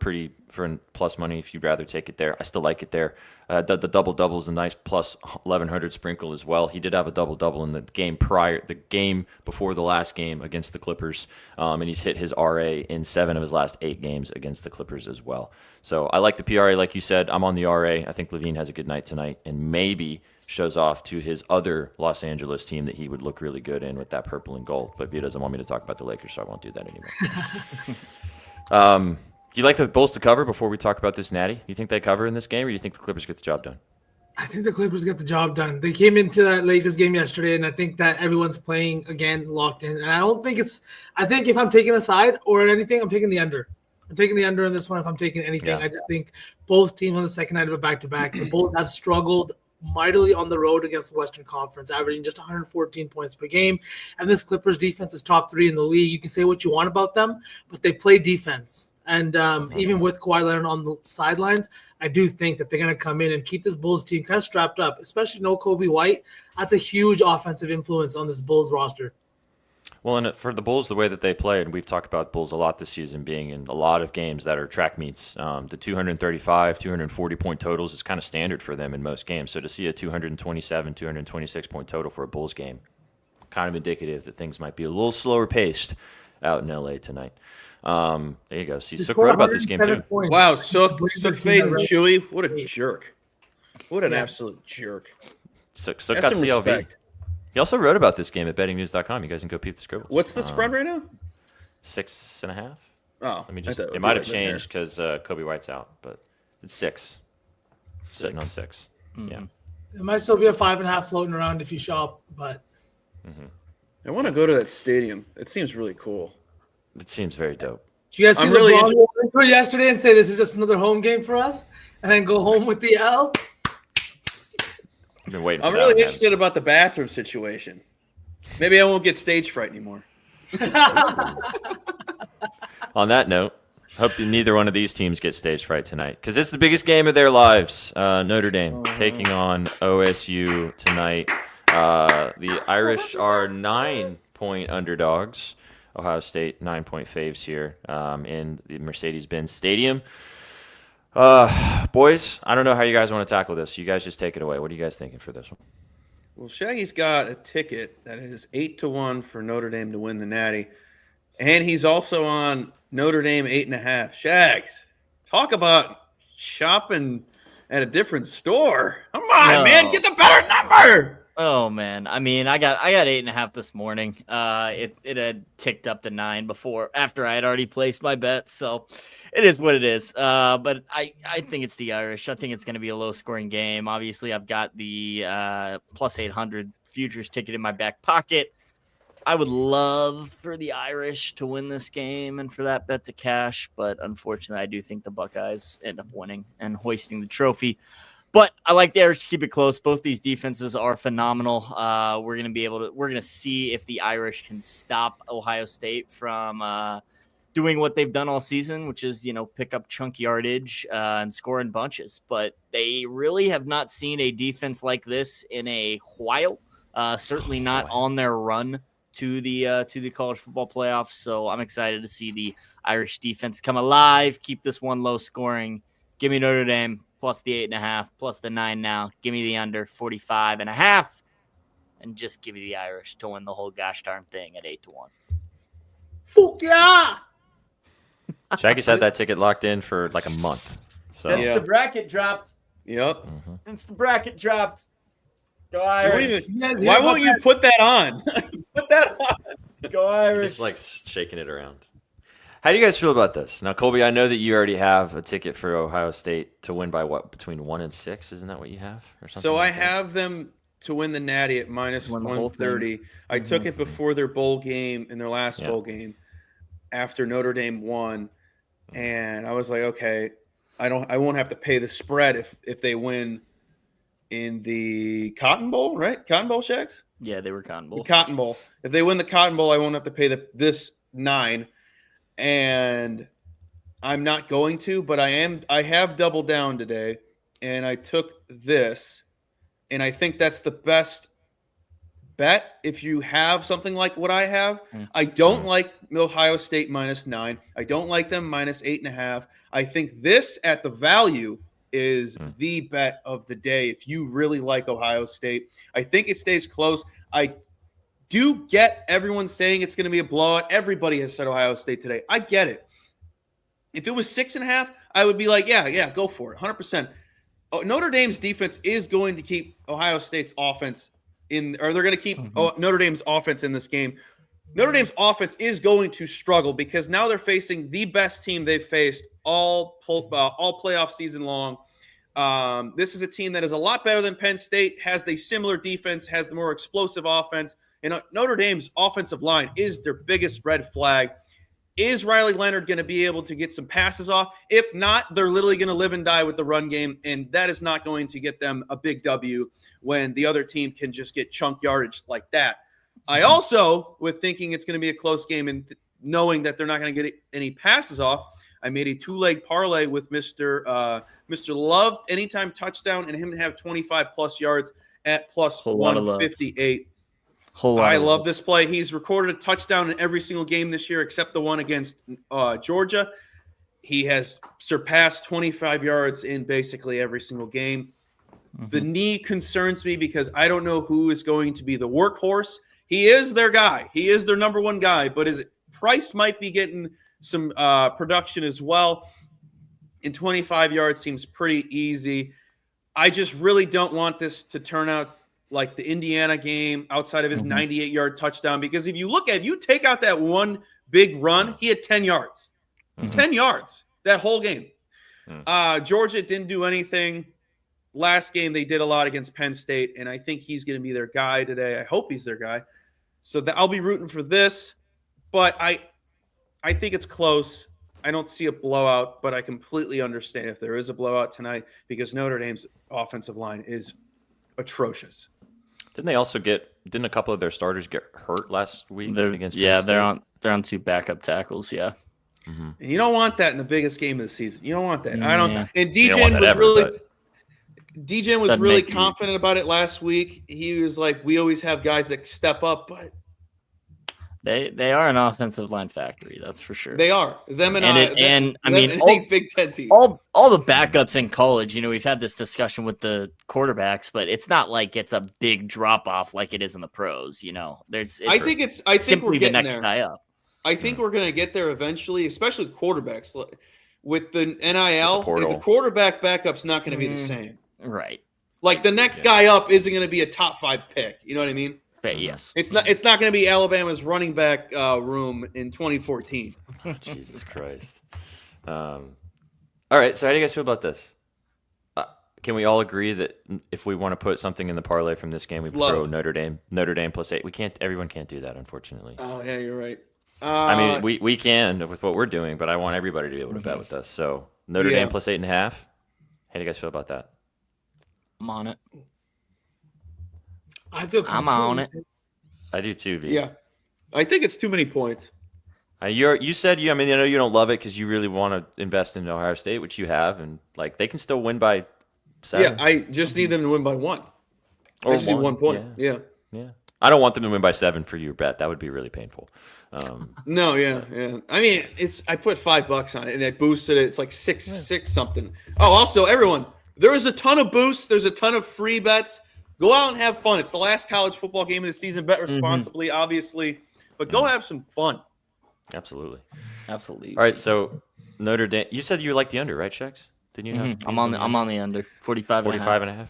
plus money if you'd rather take it there. I still like it there. The double-double is a nice plus 1,100 sprinkle as well. He did have a double-double in the game before the last game against the Clippers, and he's hit his RA in 7 of his last 8 games against the Clippers as well. So I like the PRA, like you said. I'm on the RA. I think LaVine has a good night tonight, and maybe shows off to his other Los Angeles team that he would look really good in with that purple and gold. But he doesn't want me to talk about the Lakers, so I won't do that anymore. Do you like the Bulls to cover before we talk about this, Natty? Do you think they cover in this game, or do you think the Clippers get the job done? I think the Clippers get the job done. They came into that Lakers game yesterday, and I think that everyone's playing, again, locked in. And I think if I'm taking a side or anything, I'm taking the under. I'm taking the under in this one if I'm taking anything. Yeah. I just think both teams on the second night of a back-to-back, the Bulls have struggled mightily on the road against the Western Conference, averaging just 114 points per game. And this Clippers defense is top 3 in the league. You can say what you want about them, but they play defense. And even with Kawhi Leonard on the sidelines, I do think that they're going to come in and keep this Bulls team kind of strapped up, especially no Kobe White. That's a huge offensive influence on this Bulls roster. Well, and for the Bulls, the way that they play, and we've talked about Bulls a lot this season being in a lot of games that are track meets. The 235, 240-point totals is kind of standard for them in most games. So to see a 227, 226-point total for a Bulls game, kind of indicative that things might be a little slower paced out in LA tonight. There you go. See, Sook wrote about this game too. Points. Wow, Sook fading Chewy. What a jerk. What an absolute jerk. Sook got CLV. Respect. He also wrote about this game at bettingnews.com. You guys can go peep the scribbles. What's the spread right now? 6.5. Oh, let me just. It might have changed because Kobe White's out, but it's 6. Sitting on 6. Mm-hmm. Yeah. It might still be a 5.5 floating around if you shop, but. Mm-hmm. I want to go to that stadium. It seems really cool. It seems very dope. Do you guys see LeBron yesterday and say this is just another home game for us, and then go home with the L? I've been waiting. I'm really interested about the bathroom situation. Maybe I won't get stage fright anymore. On that note, hope neither one of these teams get stage fright tonight, because it's the biggest game of their lives. Notre Dame taking on OSU tonight. The Irish are 9-point underdogs. Ohio State 9-point faves here in the Mercedes-Benz Stadium. Boys, I don't know how you guys want to tackle this. You guys just take it away. What are you guys thinking for this one? Well, Shaggy's got a ticket that is 8-1 for Notre Dame to win the Natty, and he's also on Notre Dame 8.5. Shags, talk about shopping at a different store. Come on, man, get the better number. Oh man, I mean, I got 8.5 this morning. It had ticked up to 9 after I had already placed my bet, so it is what it is. But I think it's the Irish. I think it's going to be a low scoring game. Obviously, I've got the plus 800 futures ticket in my back pocket. I would love for the Irish to win this game and for that bet to cash, but unfortunately, I do think the Buckeyes end up winning and hoisting the trophy. But I like the Irish to keep it close. Both these defenses are phenomenal. We're going to see if the Irish can stop Ohio State from doing what they've done all season, which is, pick up chunk yardage and score in bunches. But they really have not seen a defense like this in a while. Certainly not on their run to the college football playoffs. So I'm excited to see the Irish defense come alive, keep this one low scoring. Give me Notre Dame plus the 8.5, plus the 9 now. Give me the under 45.5, and just give me the Irish to win the whole gosh darn thing at 8-1. Fuck yeah! Shaggy's had that ticket locked in for like a month. So. Since the bracket dropped. Yep. Mm-hmm. Since the bracket dropped. Go Irish. Why won't you put that on? Put that on. Go Irish. Just like shaking it around. How do you guys feel about this? Now, Colby, I know that you already have a ticket for Ohio State to win by between 1 and 6? Isn't that what you have? Or something? So I have them to win the Natty at minus 130. I took it before their bowl game in their last bowl game after Notre Dame won. And I was like, okay, I won't have to pay the spread if they win in the Cotton Bowl, right? Cotton Bowl, Shags? Yeah, they were Cotton Bowl. The Cotton Bowl. If they win the Cotton Bowl, I won't have to pay this 9. And I'm not going to, but I have doubled down today, and I took this, and I think that's the best bet if you have something like what I have. I don't like Ohio State minus 9. I don't like them minus 8.5. I think this at the value is the bet of the day if you really like Ohio State. I think it stays close. I do get everyone saying it's going to be a blowout. Everybody has said Ohio State today. I get it. If it was 6.5, I would be like, yeah, go for it, 100%. Notre Dame's defense is going to keep Ohio State's offense they're going to keep Notre Dame's offense in this game. Notre Dame's offense is going to struggle because now they're facing the best team they've faced all playoff season long. This is a team that is a lot better than Penn State, has the similar defense, has the more explosive offense. And Notre Dame's offensive line is their biggest red flag. Is Riley Leonard going to be able to get some passes off? If not, they're literally going to live and die with the run game, and that is not going to get them a big W when the other team can just get chunk yardage like that. I also, with thinking it's going to be a close game and knowing that they're not going to get any passes off, I made a 2-leg parlay with Mr. Love, anytime touchdown, and him to have 25-plus yards at plus 158. I love this play. He's recorded a touchdown in every single game this year except the one against Georgia. He has surpassed 25 yards in basically every single game. The knee concerns me because I don't know who is going to be the workhorse. He is their guy. He is their number one guy, but his price might be getting some production as well. And 25 yards seems pretty easy. I just really don't want this to turn out like the Indiana game outside of his 98-yard touchdown. Because if you take out that one big run, he had 10 yards. 10 yards that whole game. Georgia didn't do anything. Last game, they did a lot against Penn State, and I think he's going to be their guy today. I hope he's their guy. So I'll be rooting for this. But I think it's close. I don't see a blowout, but I completely understand if there is a blowout tonight because Notre Dame's offensive line is atrocious. Didn't a couple of their starters get hurt last week against Penn State? They're on 2 backup tackles, yeah. And you don't want that in the biggest game of the season. You don't want that. I don't. Yeah. And DJ was DJen was really confident about it last week. He was like, we always have guys that step up, but they are an offensive line factory, that's for sure. They are. Them and I mean, all Big Ten teams. All the backups in college, we've had this discussion with the quarterbacks, but it's not like it's a big drop off like it is in the pros. I think we're getting the next guy up. I think we're going to get there eventually, especially with quarterbacks. With the NIL, the quarterback backup's not going to be the same. Right. Like the next guy up isn't going to be a top 5 pick. You know what I mean? But yes. It's not going to be Alabama's running back room in 2014. Jesus Christ. All right. So how do you guys feel about this? Can we all agree that if we want to put something in the parlay from this game, we throw Notre Dame +8? We can't. Everyone can't do that, unfortunately. Oh yeah, you're right. I mean, we can with what we're doing, but I want everybody to be able to bet with us. So Notre Dame +8.5. How do you guys feel about that? I'm on it. I'm on it. I do too, V. Yeah, I think it's too many points. You said I know you don't love it because you really want to invest in Ohio State, which you have, and they can still win by 7. Yeah, I just need them to win by 1. I just need 1 point. Yeah. I don't want them to win by 7 for your bet. That would be really painful. No, yeah. I mean, I put $5 on it and I boosted it. It's like 6 something. Oh, also, everyone, there is a ton of boosts. There's a ton of free bets. Go out and have fun. It's the last college football game of the season. Bet responsibly, obviously, but go have some fun. Absolutely. All right, so Notre Dame. You said you liked the under, right, Shex? Didn't you? I'm on the under 45 and a half.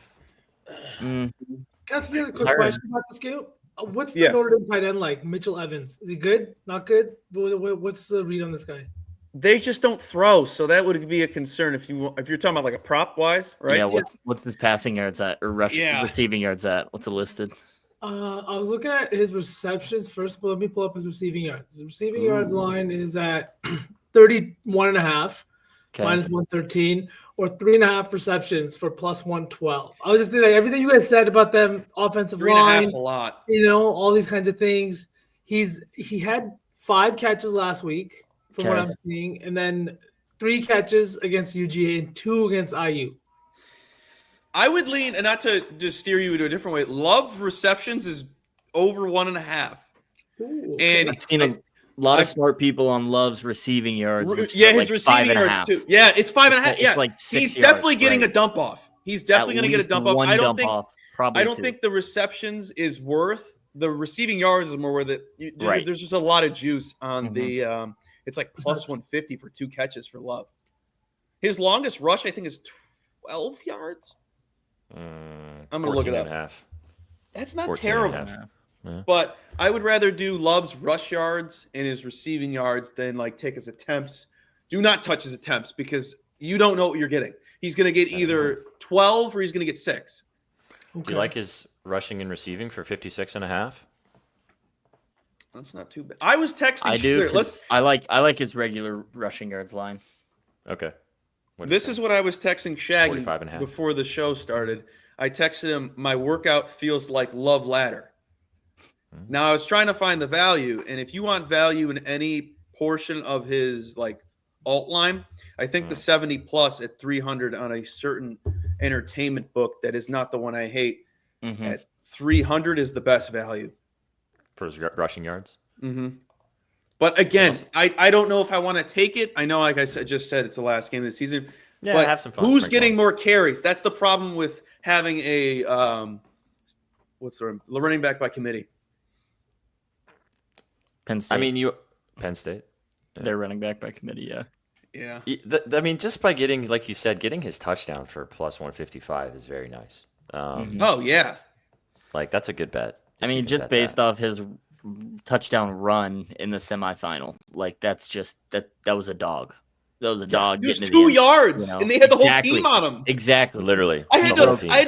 Can I ask you a quick question about this game? What's the Notre Dame tight end like? Mitchell Evans. Is he good? Not good? What's the read on this guy? They just don't throw, so that would be a concern if you're talking about like a prop wise, right? Yeah. What's his passing yards at or receiving yards at? What's it listed? I was looking at his receptions first, but let me pull up his receiving yards. His receiving yards line is at 31.5, minus 113, or 3.5 receptions for plus 112. I was just thinking, everything you guys said about them, offensive line, 3.5's a lot. All these kinds of things. He had 5 catches last week, from what I'm seeing, and then 3 catches against UGA and 2 against IU. I would lean, and not to just steer you into a different way, Love receptions is over 1.5. Ooh, and I've seen a lot of smart people on Love's receiving yards. His receiving yards too. Yeah, it's 5.5. Yeah, like he's definitely getting a dump off. He's definitely going to get a dump off. I don't think the receptions is worth the receiving yards is more worth it. There's just a lot of juice on the. It's like plus 150 for 2 catches for Love. His longest rush, I think, is 12 yards. I'm going to look it up. That's not terrible. Yeah. But I would rather do Love's rush yards and his receiving yards than take his attempts. Do not touch his attempts because you don't know what you're getting. He's going to get either 12 or he's going to get 6. Okay. Do you like his rushing and receiving for 56.5? That's not too bad. I was texting. I do. I like his regular rushing yards line. Okay. This is what I was texting Shaggy before the show started. I texted him, my workout feels like Love Ladder. Now, I was trying to find the value, and if you want value in any portion of his alt line, I think the 70 plus at 300 on a certain entertainment book that is not the one I hate at 300 is the best value. For his rushing yards? But again, I don't know if I want to take it. I know, like I just said, it's the last game of the season. Yeah, but have some fun. Who's getting more carries? That's the problem with having a what's the running back by committee? Penn State. I mean, Penn State. They're running back by committee, yeah. I mean, just by getting, like you said, getting his touchdown for plus 155 is very nice. Oh yeah, that's a good bet. I mean, just based off his touchdown run in the semifinal, that's just that was a dog. That was a dog. It was 2 yards, and they had the whole team on him. Exactly, literally. I had to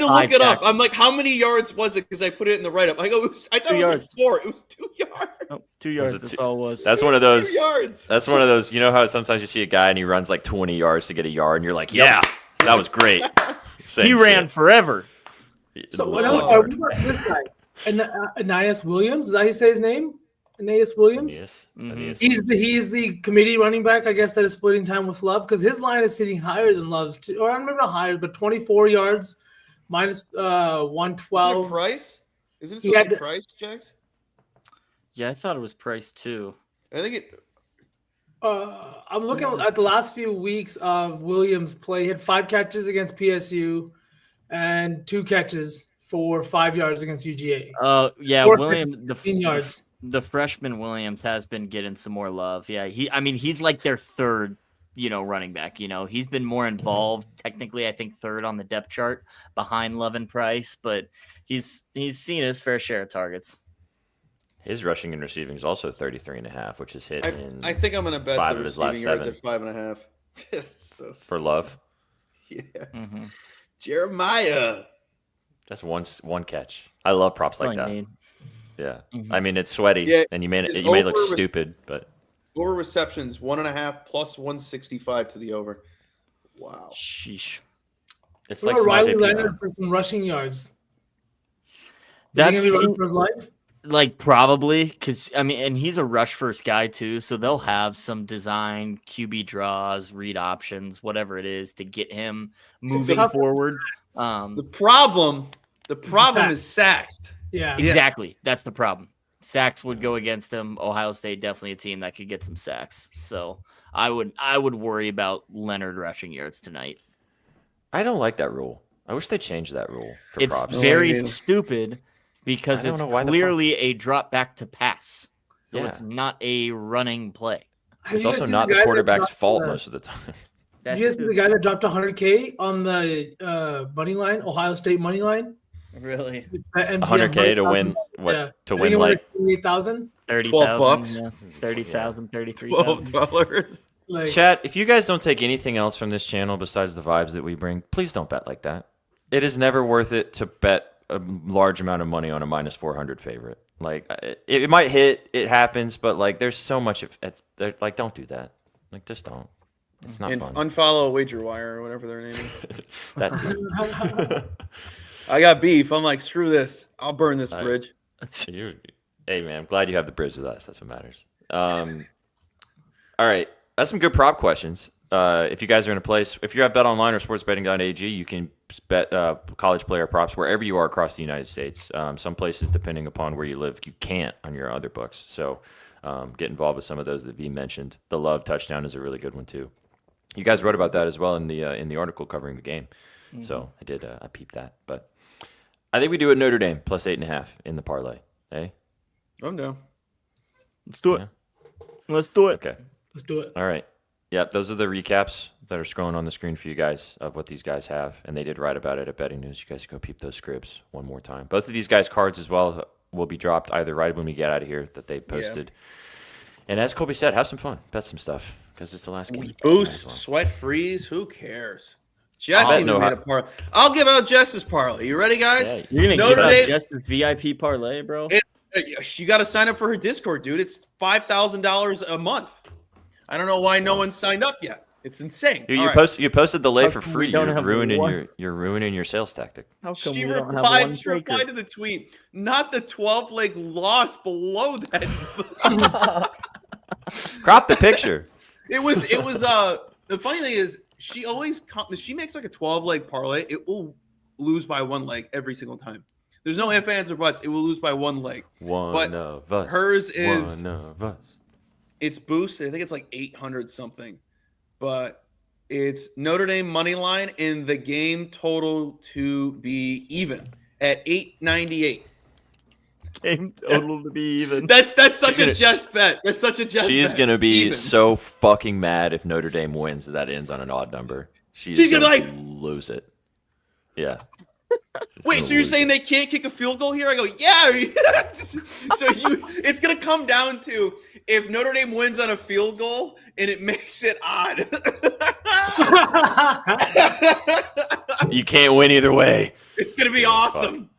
look it up. I'm like, how many yards was it? Because I put it in the write up. I thought it was 4. It was 2 yards. Oh, 2 yards. That's all it was. That's one of those. 2 yards. That's one of those. You know how sometimes you see a guy and he runs 20 yards to get a yard, and you're like, yeah, that was great. He ran forever. So what about this guy? Aeneas Williams, is that how you say his name? Aeneas Williams? Aeneas. He's the committee running back, I guess, that is splitting time with Love because his line is sitting higher than Love's, or I don't remember higher, but 24 yards minus 112. Is it Price? Isn't it He supposed to had- be Price, Jags? Yeah, I thought it was Price too. I think it. I'm looking at the last few weeks of Williams' play. He had 5 catches against PSU and 2 catches for 5 yards against UGA. Yeah, 4 Williams, catches, 15 yards. The freshman Williams has been getting some more love. Yeah, he's like their third, running back. He's been more involved. Technically, I think third on the depth chart behind Love and Price, but he's seen his fair share of targets. His rushing and receiving is also 33.5, which is hit I think I'm going to bet 5 the of his last receiving yards 7. at 5.5. Just so For Love. Yeah. Mm-hmm. Jeremiah. That's one catch. I love props like that. Yeah. Mm-hmm. I mean, it's sweaty, Yeah, and you may look stupid, but over receptions 1.5 plus 165 to the over. Wow. Sheesh. it's What like about Riley Samaje Leonard Perine. for some rushing yards? That's Is he gonna be running for his life? like probably because and he's a rush first guy too, so they'll have some design QB draws, read options, whatever it is to get him moving forward. The problem is sacks. Yeah. Exactly. That's the problem. Sacks would go against them. Ohio State definitely a team that could get some sacks. So I would worry about Leonard rushing yards tonight. I don't like that rule. I wish they changed that rule for It's props. very stupid because I don't it's know why the clearly a drop back to pass. So Yeah. it's not a running play. It's also not the quarterback's fault most of the time. Did you guys see the guy that dropped 100K on the money line, Ohio State money line? Really? 100K to win what? Yeah. To win like 8,000. 30,000, $12. 30,000, 33,000. $12. Like, Chat, if you guys don't take anything else from this channel besides the vibes that we bring, please don't bet like that. It is never worth it to bet a large amount of money on a minus 400 favorite. Like, it might hit, it happens, but like, there's so much of it. Like, don't do that. Like, just don't. It's not And fun. unfollow WagerWire or whatever their name is. That too. I got beef. I'm like, screw this. I'll burn this bridge. Hey, man, I'm glad you have the bridge with us. That's what matters. All right. That's some good prop questions. If you guys are in a place, if you're at BetOnline or sportsbetting.ag, you can bet college player props wherever you are across the United States. Some places, depending upon where you live, you can't on your other books. So get involved with some of those that V mentioned. The Love touchdown is a really good one too. You guys wrote about that as well in the article covering the game. Mm-hmm. So I did. I peeped that, but I think we do it Notre Dame plus 8.5 in the parlay. Hey, I'm down. Let's do it. Yeah. Let's do it. Okay. Let's do it. All right. Yep, those are the recaps that are scrolling on the screen for you guys of what these guys have, and they did write about it at Betting News. You guys go peep those scripts one more time. Both of these guys' cards as well will be dropped either right when we get out of here that they posted. Yeah. And as Colby said, have some fun, bet some stuff because it's the last game. Boost, sweat, freeze. Who cares? Jesse made a parlay. I'll give out Jess's parlay. You ready, guys? Yeah, you're gonna give out Jess's VIP parlay, bro. You got to sign up for her Discord, dude. It's $5,000 a month. I don't know why no one signed up yet. It's insane. You posted the lay for free. You're ruining your sales tactic. How come she we don't have one replied to the tweet, not the 12-leg loss below that. Crop the picture. It was the funny thing is she makes like a 12-leg parlay. It will lose by one leg every single time. There's no ifs, ands, or buts. It will lose by one leg. One of us. Hers is one of us. It's boosted. I think it's like 800 something, but it's Notre Dame money line in the game total to be even at 898. Game total to be even. That's such a Jess bet. That's such a Jess bet. She's gonna be so fucking mad if Notre Dame wins that ends on an odd number. She's gonna like lose it. Yeah. Wait, so you're saying they can't kick a field goal here? I go, yeah. So it's gonna come down to if Notre Dame wins on a field goal and it makes it odd. You can't win either way. It's gonna be awesome.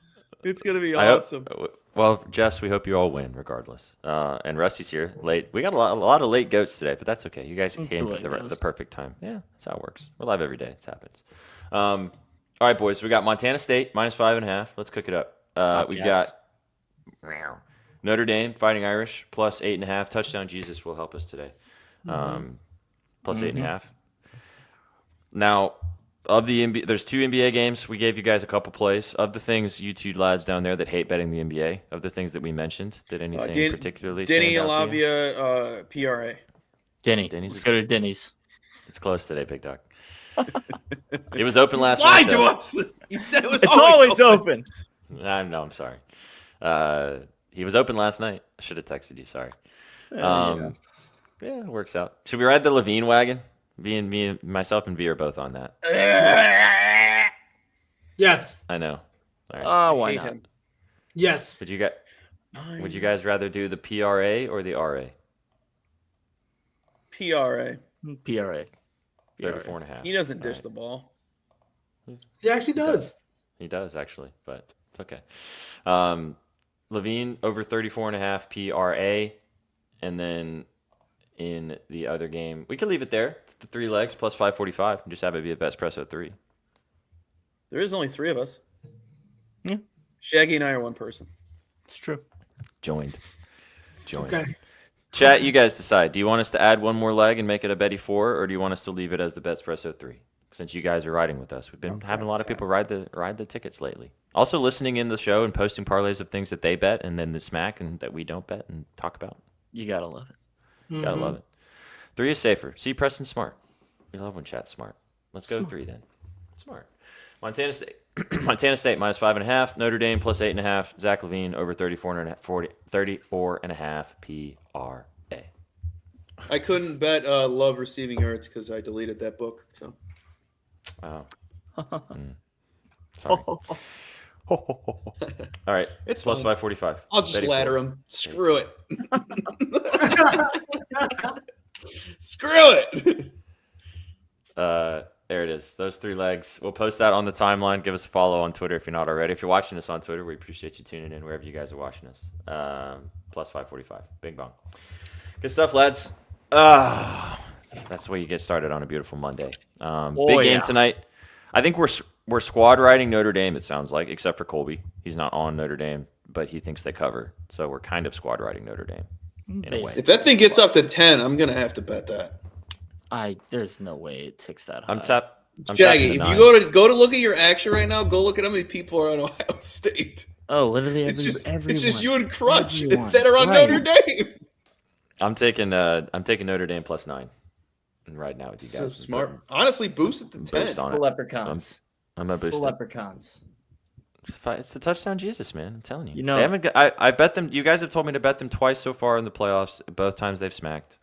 It's gonna be awesome. Well, Jess, we hope you all win regardless. And Rusty's here late. We got a lot of late goats today, but that's okay. You guys came at the perfect time. Yeah, that's how it works. We're live every day. It happens. All right, boys. We got Montana State minus 5.5. Let's cook it up. We got Notre Dame Fighting Irish plus 8.5. Touchdown Jesus will help us today. Plus 8.5. Now, of the NBA, there's 2 NBA games. We gave you guys a couple plays. Of the things, you 2 lads down there that hate betting the NBA, of the things that we mentioned, did anything particularly Denny stand out to you? Alavia, PRA. Denny. Denny's Let's go to Denny's. It's close today, Big Dog. It was open last Lie night. to us. You said it was It's always open. No, I'm sorry. He was open last night. I should have texted you. Sorry. Yeah, it works out. Should we ride the Levine wagon? Myself and V are both on that. Yes. I know. All right. Why not? Yes. Would you guys rather do the PRA or the RA? PRA. PRA. 34.5. He doesn't dish the ball. He actually does. He does actually, but it's okay. Levine over 34.5 PRA, and then in the other game, we could leave it there. It's the 3 legs plus 545, and just have it be a BetSpresso 3. There is only 3 of us. Yeah. Shaggy and I are one person. It's true. Joined. Okay. Chat, you guys decide. Do you want us to add one more leg and make it a Betty 4, or do you want us to leave it as the BetSpresso 3? Since you guys are riding with us, we've been having a lot of people ride the tickets lately. Also listening in the show and posting parlays of things that they bet and then the smack and that we don't bet and talk about. You gotta love it. Gotta love it. 3 is safer. See, Preston's smart. We love when chat's smart. Let's go 3 then. Smart. Montana State. Montana State minus 5.5. Notre Dame plus 8.5. Zach Levine over 34.5 PRA. I couldn't bet Love receiving yards because I deleted that book. So. Wow. Sorry. All right. It's plus fine. 545. I'll just ladder him. Screw it. Screw it. There it is. Those 3 legs. We'll post that on the timeline. Give us a follow on Twitter if you're not already. If you're watching us on Twitter, we appreciate you tuning in wherever you guys are watching us. Plus 545. Bing bong. Good stuff, lads. That's the way you get started on a beautiful Monday. Big game tonight. I think we're squad riding Notre Dame, it sounds like, except for Colby. He's not on Notre Dame, but he thinks they cover. So we're kind of squad riding Notre Dame in a way. If that thing gets up to 10, I'm going to have to bet that. There's no way it ticks that high. I'm Jaggy, if you go to look at your action right now, go look at how many people are on Ohio State. Oh, literally everyone. It's just you and Crutch Everyone. that are on Notre Dame. I'm taking Notre Dame plus 9 and riding out with you guys. So smart. Honestly, boost it to 10. Boost on The it. leprechauns. I'm gonna boost The it. leprechauns. It's the touchdown Jesus, man. I'm telling you. You know- they haven't. I bet them. You guys have told me to bet them twice so far in the playoffs. Both times they've smacked.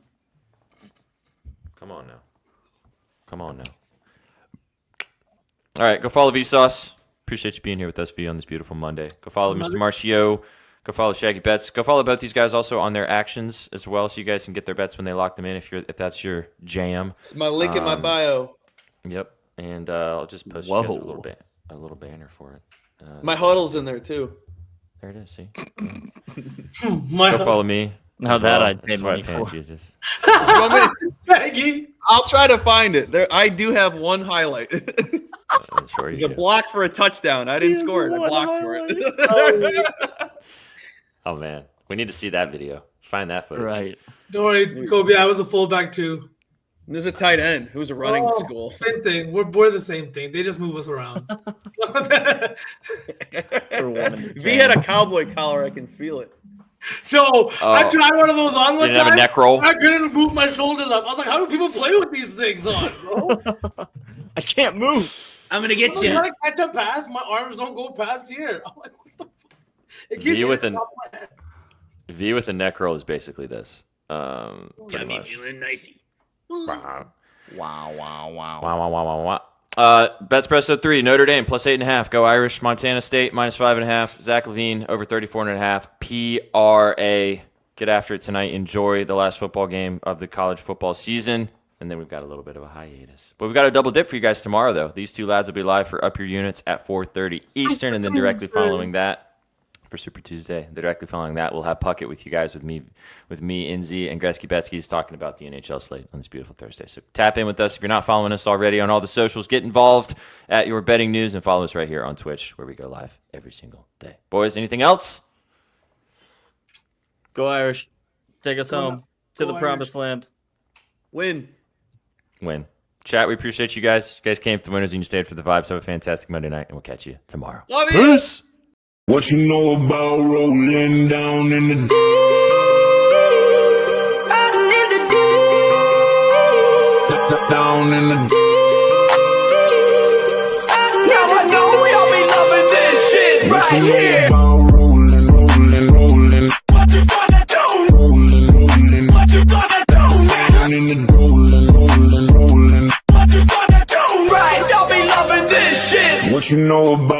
Come on now. All right, go follow Vsauce. Appreciate you being here with us, V, on this beautiful Monday. Go follow Mr. Marcio. Go follow Shaggy Bets. Go follow both these guys also on their actions as well, so you guys can get their bets when they lock them in. If that's your jam. It's my link in my bio. Yep, and I'll just post you guys a little banner for it. My huddle's in there too. There it is. See. My Go follow me. Now that I'd pay That's why money I'm paying for. Jesus. You want me to- Shaggy. I'll try to find it. There, I do have one highlight. I'm sure It's you a do. block for a touchdown. I didn't score it. I blocked for it. Oh man, we need to see that video. Find that footage. Right. Don't worry, Kobe. I was a fullback too. There's a tight end who's a running school. Same thing. We're the same thing. They just move us around. V had a cowboy collar. I can feel it. No, I tried one of those on one You didn't have time. a neck roll? I couldn't move my shoulders up. I was like, how do people play with these things on, bro? I can't move. I'm gonna get I'm trying to catch a pass. My arms don't go past here. I'm like, what the fuck? It keeps V with hitting an- the top of my head. V with a neck roll is basically this. Got pretty me much. feeling nicey. Wow. Wow. Wow. BetSpresso 3, Notre Dame plus 8.5. Go Irish. Montana State minus 5.5. Zach Levine over 34.5. PRA. Get after it tonight. Enjoy the last football game of the college football season. And then we've got a little bit of a hiatus. But we've got a double dip for you guys tomorrow, though. These 2 lads will be live for Up Your Units at 4:30 Eastern. And then directly following that, for Super Tuesday, directly following that, we'll have Puckett with you guys, with me, Inzi, and Gretzky Betsky's talking about the NHL slate on this beautiful Thursday. So tap in with us if you're not following us already on all the socials. Get involved at Your Betting News and follow us right here on Twitch, where we go live every single day. Boys, anything else? Go Irish. Take us home to Go the promised land. Win. Chat, we appreciate you guys. You guys came for the winners and you stayed for the vibes. Have a fantastic Monday night, and we'll catch you tomorrow. Love you. Peace. What you know about rolling down in the deep? Down in the deep. Now I know we all be loving this shit What right you know here. about rolling, rolling, rolling? What you gonna do? Rolling, rolling. What you gonna do? Down in the rolling, rolling, rolling. What you gonna do? Right, y'all be loving this shit. What you know about